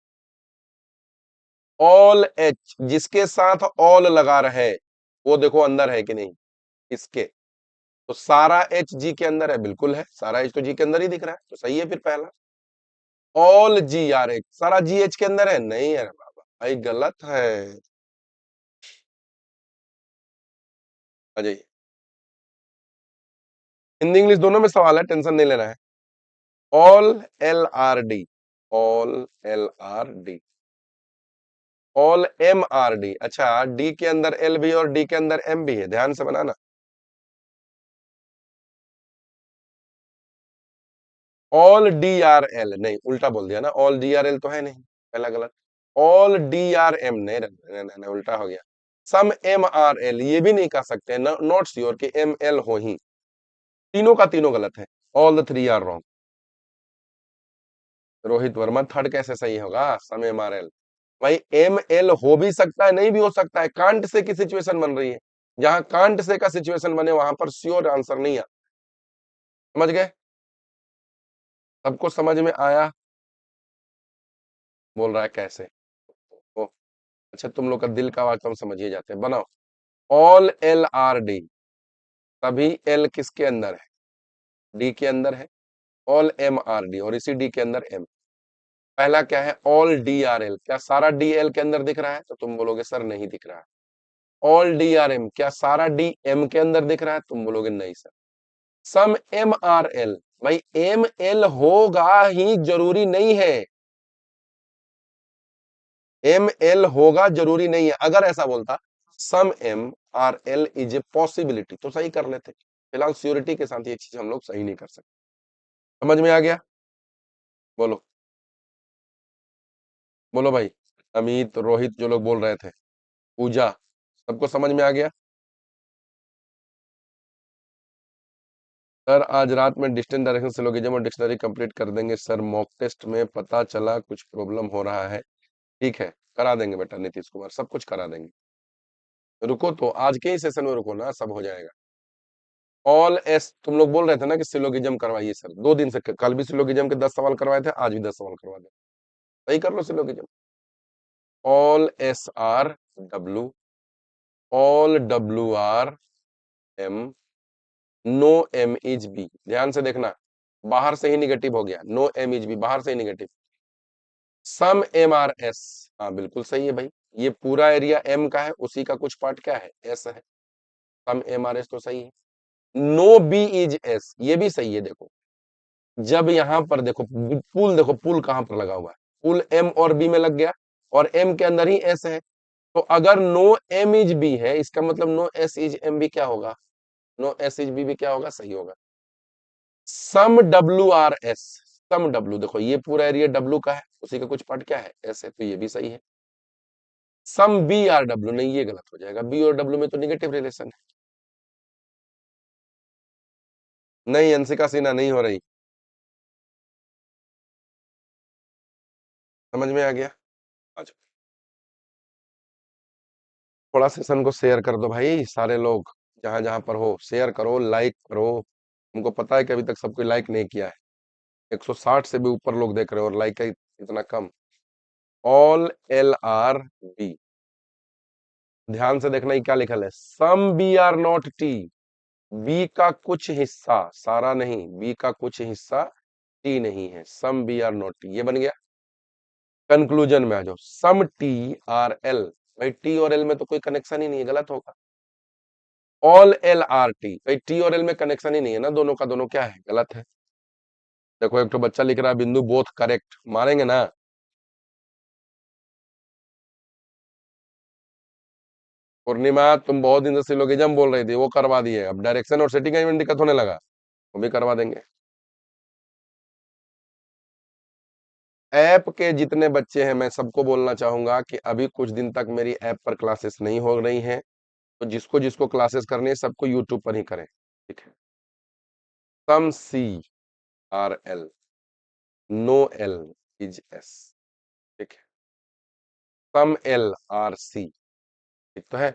all H जिसके साथ ऑल लगा रहे, वो देखो अंदर है कि नहीं इसके। तो सारा एच जी के अंदर है, बिल्कुल है, सारा एच तो जी के अंदर ही दिख रहा है, तो सही है फिर पहला। ऑल जी आर एच, सारा जी एच के अंदर है, नहीं है बाबा भाई, गलत है। अजय, हिंदी इंग्लिश दोनों में सवाल है, टेंशन नहीं लेना है। All L are D, all L are D, all M are D, अच्छा डी के अंदर एल भी और डी के अंदर एम भी है, ध्यान से बनाना। ऑल डी आर एल, नहीं उल्टा बोल दिया ना, ऑल डी आर एल तो है नहीं, पहला गलत। ऑल डी आर एम, नहीं नहीं, नहीं, नहीं उल्टा हो गया। सम एम आर एल, ये भी नहीं कह सकते, नॉट श्योर कि एम एल हो ही, तीनों का तीनों गलत है। All the three are wrong. Rohit Verma, third कैसे सही होगा? सम एम आर एल, भाई एम एल हो भी सकता है, नहीं भी हो सकता है, कांट से की सिचुएशन बन रही है, जहां कांट से का सिचुएशन बने वहां पर श्योर आंसर नहीं है। समझ गए? सबको समझ में आया? बोल रहा है कैसे? ओ, अच्छा तुम लोग का दिल का आवाज तो हम समझ ही जाते हैं, बनाओ। ऑल एल आर डी, तभी एल किसके अंदर है? डी के अंदर है। ऑल एम आर डी, और इसी डी के अंदर एम। पहला क्या है? ऑल डी आर एल, क्या सारा डी एल के अंदर दिख रहा है? तो तुम बोलोगे सर नहीं दिख रहा है। ऑल डी आर एम, क्या सारा डी एम के अंदर दिख रहा है? तुम बोलोगे नहीं sir. Some M are L, भाई एम एल होगा ही जरूरी नहीं है, एम एल होगा जरूरी नहीं है। अगर ऐसा बोलता some M are L is a possibility तो सही कर लेते, फिलहाल श्योरिटी के साथ ये चीज हम लोग सही नहीं कर सकते। समझ में आ गया? बोलो, बोलो भाई। अमित, रोहित, जो लोग बोल रहे थे, पूजा, सबको समझ में आ गया? सर आज रात में डिस्टेंस डायरेक्शन सिलोगिज्म और डिक्शनरी कंप्लीट कर देंगे सर, मॉक टेस्ट में पता चला कुछ प्रॉब्लम हो रहा है। ठीक है, करा देंगे बेटा नीतीश कुमार, सब कुछ करा देंगे। रुको तो, आज के ही सेशन में रुको ना, सब हो जाएगा। ऑल एस, तुम लोग बोल रहे थे ना कि सिलोगिज्म करवाइए सर, 2 दिन से, कल भी सिलोगिज्म के 10 सवाल करवाए थे, आज भी 10 सवाल करवा दे। सही कर लो syllogism. All S are W, all W are M, no M is B, ध्यान से देखना, बाहर से ही निगेटिव हो गया, नो एम इज बी बाहर से ही निगेटिव। सम एम आर एस, हाँ बिल्कुल सही है भाई, ये पूरा एरिया M का है, उसी का कुछ पार्ट क्या है, S है। सम MRS तो सही है। नो B इज S, ये भी सही है। देखो जब यहां पर देखो पुल, देखो पुल कहां पर लगा हुआ है, पुल M और B में लग गया, और M के अंदर ही S है। तो अगर नो M इज B है, इसका मतलब नो S इज M भी क्या होगा, नो S इज B भी क्या होगा, सही होगा। सम WRS, सम W, देखो ये पूरा एरिया W का है, उसी का कुछ पार्ट क्या है, S है, तो ये भी सही है। सम BRW, नहीं ये गलत हो जाएगा, B और W में तो निगेटिव रिलेशन है। नहीं अंशिका सिन्हा नहीं हो रही, समझ में आ गया। अच्छा, थोड़ा सेशन को शेयर कर दो भाई, सारे लोग जहां जहां पर हो शेयर करो, लाइक करो। हमको पता है कि अभी तक सब कोई लाइक नहीं किया है, 160 से भी ऊपर लोग देख रहे हो और लाइक का इतना कम। ऑल LRB, ध्यान से देखना ही क्या लिखल है, सम BR नॉट T, बी का कुछ हिस्सा, सारा नहीं, बी का कुछ हिस्सा टी नहीं है, सम BR नॉट T, ये बन गया। कंक्लूजन में आ जाओ, सम TRL, भाई टी और एल में तो कोई कनेक्शन ही नहीं है, गलत होगा। ऑल LRT, भाई टी और एल में कनेक्शन ही नहीं है ना, दोनों का दोनों क्या है, गलत है। देखो एक तो बच्चा लिख रहा है बिंदु बोथ करेक्ट, मारेंगे ना। पूर्णिमा तुम बहुत दिन से सिलोगिज्म बोल रही थी, वो करवा दिए, अब डायरेक्शन और सेटिंग में दिक्कत होने लगा, वो भी करवा देंगे। ऐप के जितने बच्चे हैं मैं सबको बोलना चाहूंगा कि अभी कुछ दिन तक मेरी ऐप पर क्लासेस नहीं हो रही हैं, तो जिसको जिसको क्लासेस करनी है सबको यूट्यूब पर ही करें, ठीक है। Some CRL, no L is S, ठीक है। सम LRC, ठीक तो है।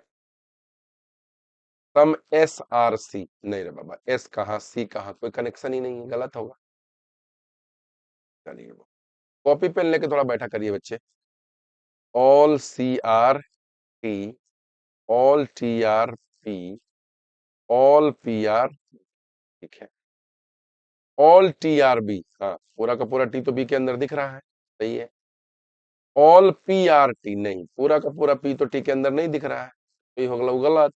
सम SRC, नहीं रे बाबा, S कहाँ C कहाँ, कोई कनेक्शन ही नहीं है, गलत होगा। चलिए कॉपी पेन लेके थोड़ा बैठा करिए बच्चे। All CRT, all TRP, all PR, ठीक है। ऑल TRB, हाँ पूरा का पूरा टी तो बी के अंदर दिख रहा है, सही है। ऑल PRT, नहीं पूरा का पूरा पी तो टी के अंदर नहीं दिख रहा है, तो ये हो गया गलत।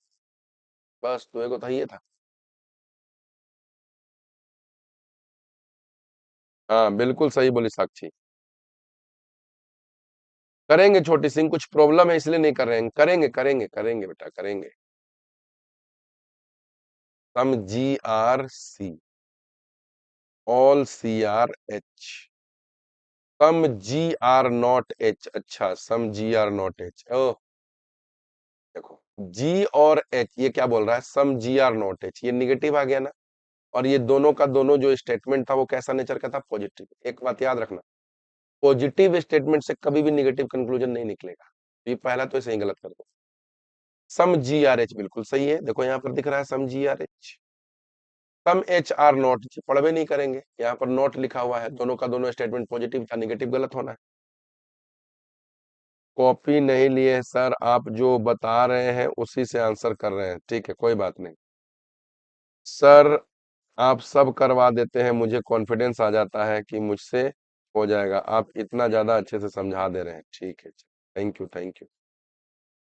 बस तो एगो था, ये था। हाँ बिल्कुल सही बोली साक्षी। करेंगे छोटी सिंह, कुछ प्रॉब्लम है इसलिए नहीं कर रहे हैं, करेंगे करेंगे करेंगे बेटा करेंगे। Some GRC, all CRH, some GR not H, अच्छा सम GR नॉट H, ओह देखो G और H ये क्या बोल रहा है, सम GR नॉट H, ये निगेटिव आ गया ना, और ये दोनों का दोनों जो स्टेटमेंट था वो कैसा नेचर का था, पॉजिटिव। एक बात याद रखना, पॉजिटिव स्टेटमेंट से कभी भी निगेटिव कंक्लूजन नहीं निकलेगा, तो ये पहला तो सही गलत कर दो। सम GRH बिल्कुल सही है, देखो यहाँ पर दिख रहा है सम GRH। सम HR नॉट, पढ़वे नहीं करेंगे, यहाँ पर नॉट लिखा हुआ है, दोनों का दोनों स्टेटमेंट पॉजिटिव था, निगेटिव गलत होना है। कॉपी नहीं लिए सर, आप जो बता रहे हैं उसी से आंसर कर रहे हैं, ठीक है कोई बात नहीं। सर आप सब करवा देते हैं, मुझे कॉन्फिडेंस आ जाता है कि मुझसे हो जाएगा, आप इतना ज्यादा अच्छे से समझा दे रहे हैं, ठीक है, thank you thank you.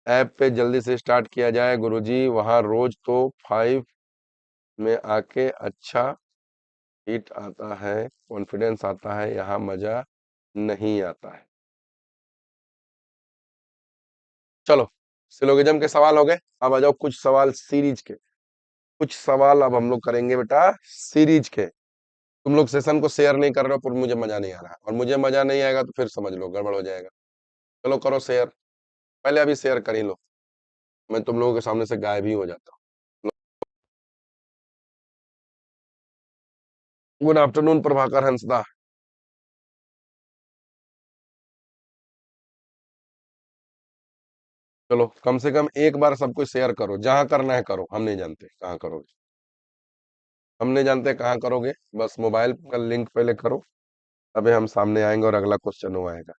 App पे जल्दी से स्टार्ट किया जाए गुरुजी, वहाँ रोज तो 5 में आके अच्छा हिट आता है, कॉन्फिडेंस आता है, यहाँ मजा नहीं आता है। चलो सिलोगिज्म के सवाल हो गए, अब आ जाओ कुछ सवाल सीरीज के। कुछ सवाल अब हम लोग करेंगे बेटा सीरीज के। तुम लोग सेशन को शेयर नहीं कर रहे हो, पर मुझे मजा नहीं आ रहा है, और मुझे मजा नहीं आएगा तो फिर समझ लो गड़बड़ हो जाएगा। चलो करो शेयर, पहले अभी शेयर कर ही लो, मैं तुम लोगों के सामने से गायब ही हो जाता हूँ। Good afternoon Prabhakar Hansda. चलो कम से कम एक बार सबको शेयर करो, जहां करना है करो, हम नहीं जानते कहाँ करोगे, हम नहीं जानते कहाँ करोगे, बस मोबाइल का लिंक पहले करो, अबे हम सामने आएंगे और अगला क्वेश्चन वो आएगा।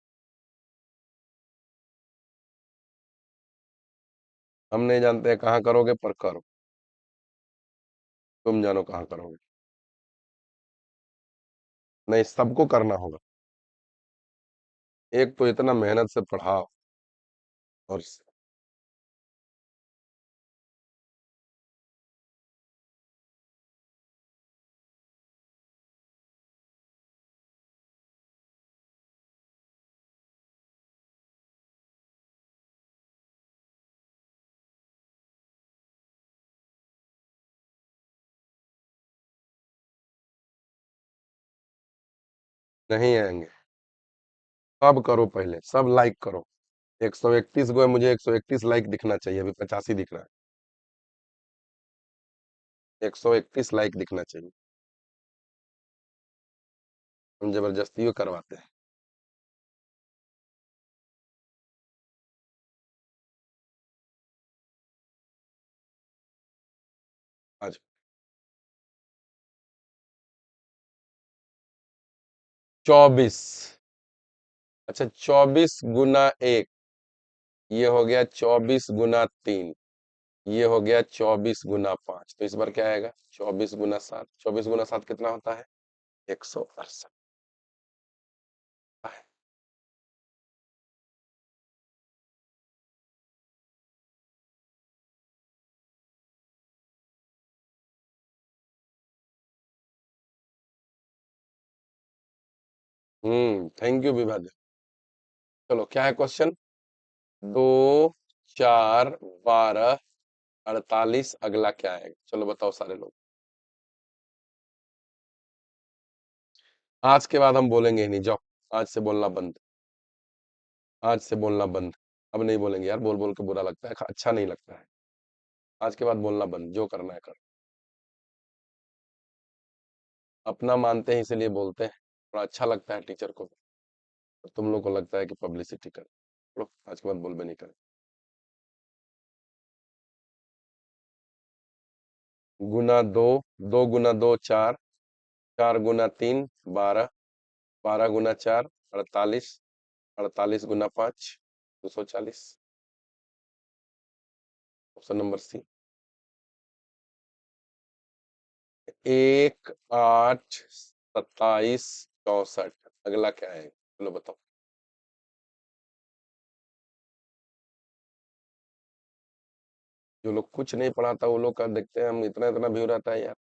हम नहीं जानते कहाँ करोगे पर करो, तुम जानो कहाँ करोगे। नहीं सबको करना होगा, एक तो इतना मेहनत से पढ़ाओ, और नहीं आएंगे। सब करो, पहले सब लाइक करो। 131 गो है, मुझे 131 लाइक दिखना चाहिए, अभी 85 दिख रहा 131 लाइक दिखना चाहिए। हम जबरदस्ती करवाते हैं। आज 24। अच्छा, 24 गुना 1, ये हो गया 24 गुना 3, ये हो गया 24 गुना 5। तो इस बार क्या आएगा? 24 गुना 7। 24 गुना 7 कितना होता है? 168। थैंक यू विभाजन। चलो, क्या है क्वेश्चन? 2, 4, 12, 48, अगला क्या है? चलो बताओ सारे लोग। आज के बाद हम बोलेंगे ही नहीं, जाओ। आज से बोलना बंद। आज से बोलना बंद। अब नहीं बोलेंगे यार, बोल बोल के बुरा लगता है, अच्छा नहीं लगता है। आज के बाद बोलना बंद, जो करना है कर। अपना मानते हैं इसलिए बोलते हैं, थोड़ा अच्छा लगता है टीचर को। और तुम लोग को लगता है कि पब्लिसिटी कर। चलो, आज के बाद बोल भी नहीं कर। गुना 2, 2 गुना 2 4, 4 गुना 3 12, 12 गुना 4 48, 48 गुना 5 240। Option number C. 1, 8, 27, 64। अगला क्या है? चलो बताओ। जो लोग कुछ नहीं पढ़ाता वो लोग का देखते हैं, हम इतना इतना व्यू रहता है यार।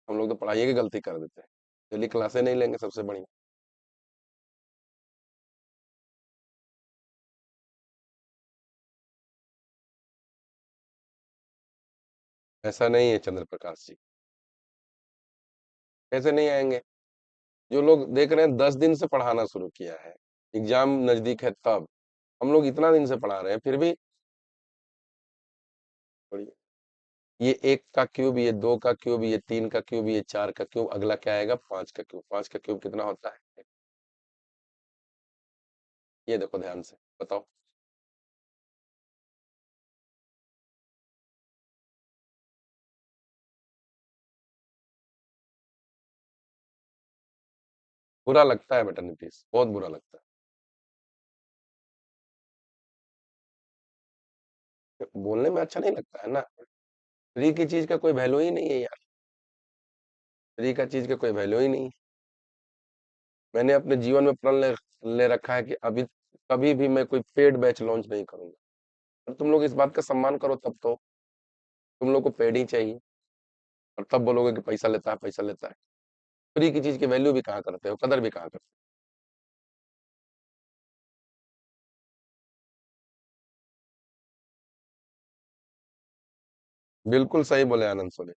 हम लोग तो पढ़ाई की गलती कर देते हैं। डेली क्लासे नहीं लेंगे, सबसे बढ़िया। ऐसा नहीं है चंद्र प्रकाश जी। कैसे नहीं आएंगे? जो लोग देख रहे हैं 10 दिन से पढ़ाना शुरू किया है, एग्जाम नजदीक है तब। हम लोग इतना दिन से पढ़ा रहे हैं फिर भी। बढ़िया। ये 1 का क्यूब, ये 2 का क्यूब, ये 3 का क्यूब, ये 4 का क्यूब, अगला क्या आएगा? 5 का क्यूब। 5 का क्यूब कितना होता है? ये देखो ध्यान से, बताओ। बुरा लगता है बेटा नीतीश, बहुत बुरा लगता है, बोलने में अच्छा नहीं लगता है ना। फ्री की चीज का कोई वैल्यू ही नहीं है यार। फ्री का चीज का कोई वैल्यू ही नहीं है। मैंने अपने जीवन में प्रण ले रखा है कि अभी कभी भी मैं कोई पेड बैच लॉन्च नहीं करूंगा। और तुम लोग इस बात का सम्मान करो तब तो। तुम लोग को पेड ही चाहिए, और तब बोलोगे कि पैसा लेता है, पैसा लेता है। फ्री की चीज की वैल्यू भी कहाँ करते हो, कदर भी कहाँ करते हो? बिल्कुल सही बोले आनंद सोनी।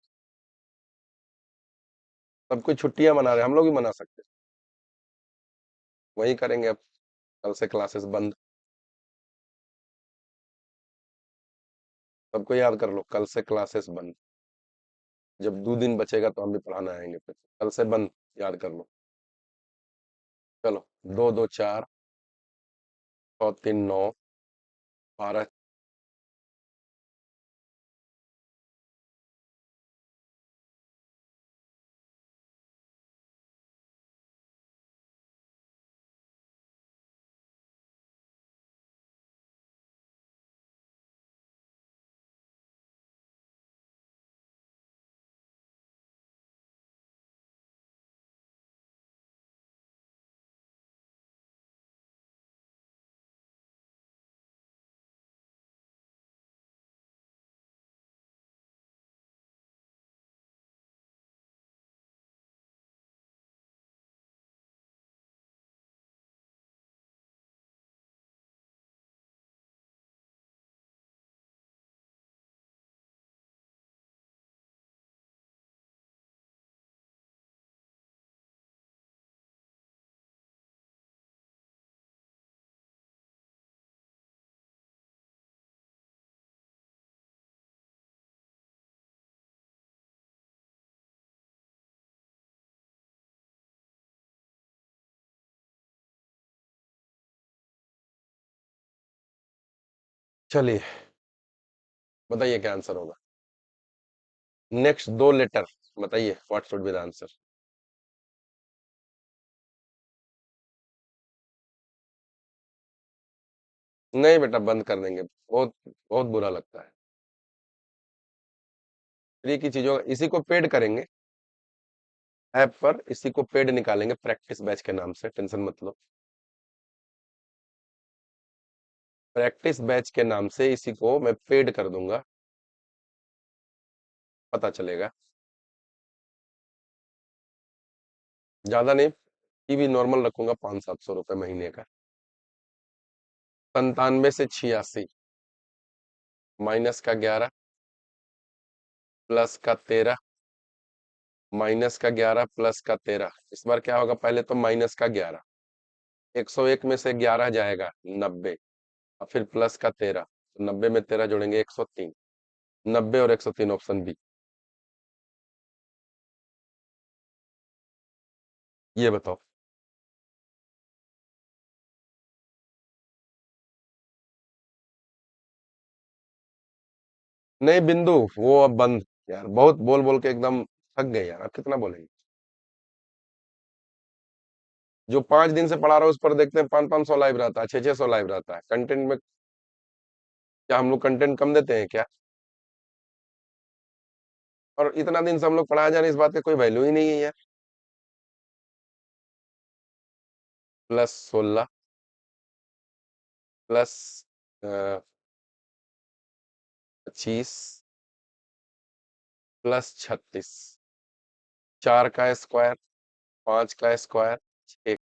सब कोई छुट्टियां मना रहे हैं, हम लोग भी मना सकते हैं। वही करेंगे अब। कल से क्लासेस बंद। सबको याद कर लो, कल से क्लासेस बंद। जब 2 दिन बचेगा तो हम भी पढ़ाना आएंगे फिर। कल से बंद, याद कर लो। चलो। 2 2 4, 6 3 9, 12। चलिए, बताइए क्या आंसर होगा। नेक्स्ट दो लेटर बताइए, what should be the answer. नहीं बेटा, बंद कर देंगे, बहुत बहुत बुरा लगता है। फ्री की चीजों इसी को पेड करेंगे। ऐप पर इसी को पेड निकालेंगे, प्रैक्टिस बैच के नाम से, टेंशन मत लो। प्रैक्टिस बैच के नाम से इसी को मैं पेड कर दूंगा, पता चलेगा। ज्यादा नहीं, टीवी नॉर्मल रखूंगा, 500-700 रुपए महीने का। 97 से 86, -11, +13, -11 +13। इस बार क्या होगा, पहले तो -11, 101 में से 11 जाएगा, 90, और फिर +13, तो 90 में 13 जोड़ेंगे, 103। 90 और 103, ऑप्शन बी। ये बताओ। नहीं बिंदु, वो अब बंद। यार बहुत बोल बोल के एकदम थक गए यार, अब कितना बोलेंगे। जो 5 दिन से पढ़ा रहा हूँ उस पर देखते हैं 500-500 लाइव रहता है, 600-600 लाइव रहता है कंटेंट में। क्या हम लोग कंटेंट कम देते हैं क्या? और इतना दिन से हम लोग पढ़ाया जा रहे हैं, इस बात का कोई वैल्यू ही नहीं है यार। +16, +25, +36, 4 का स्क्वायर, 5 का स्क्वायर, 6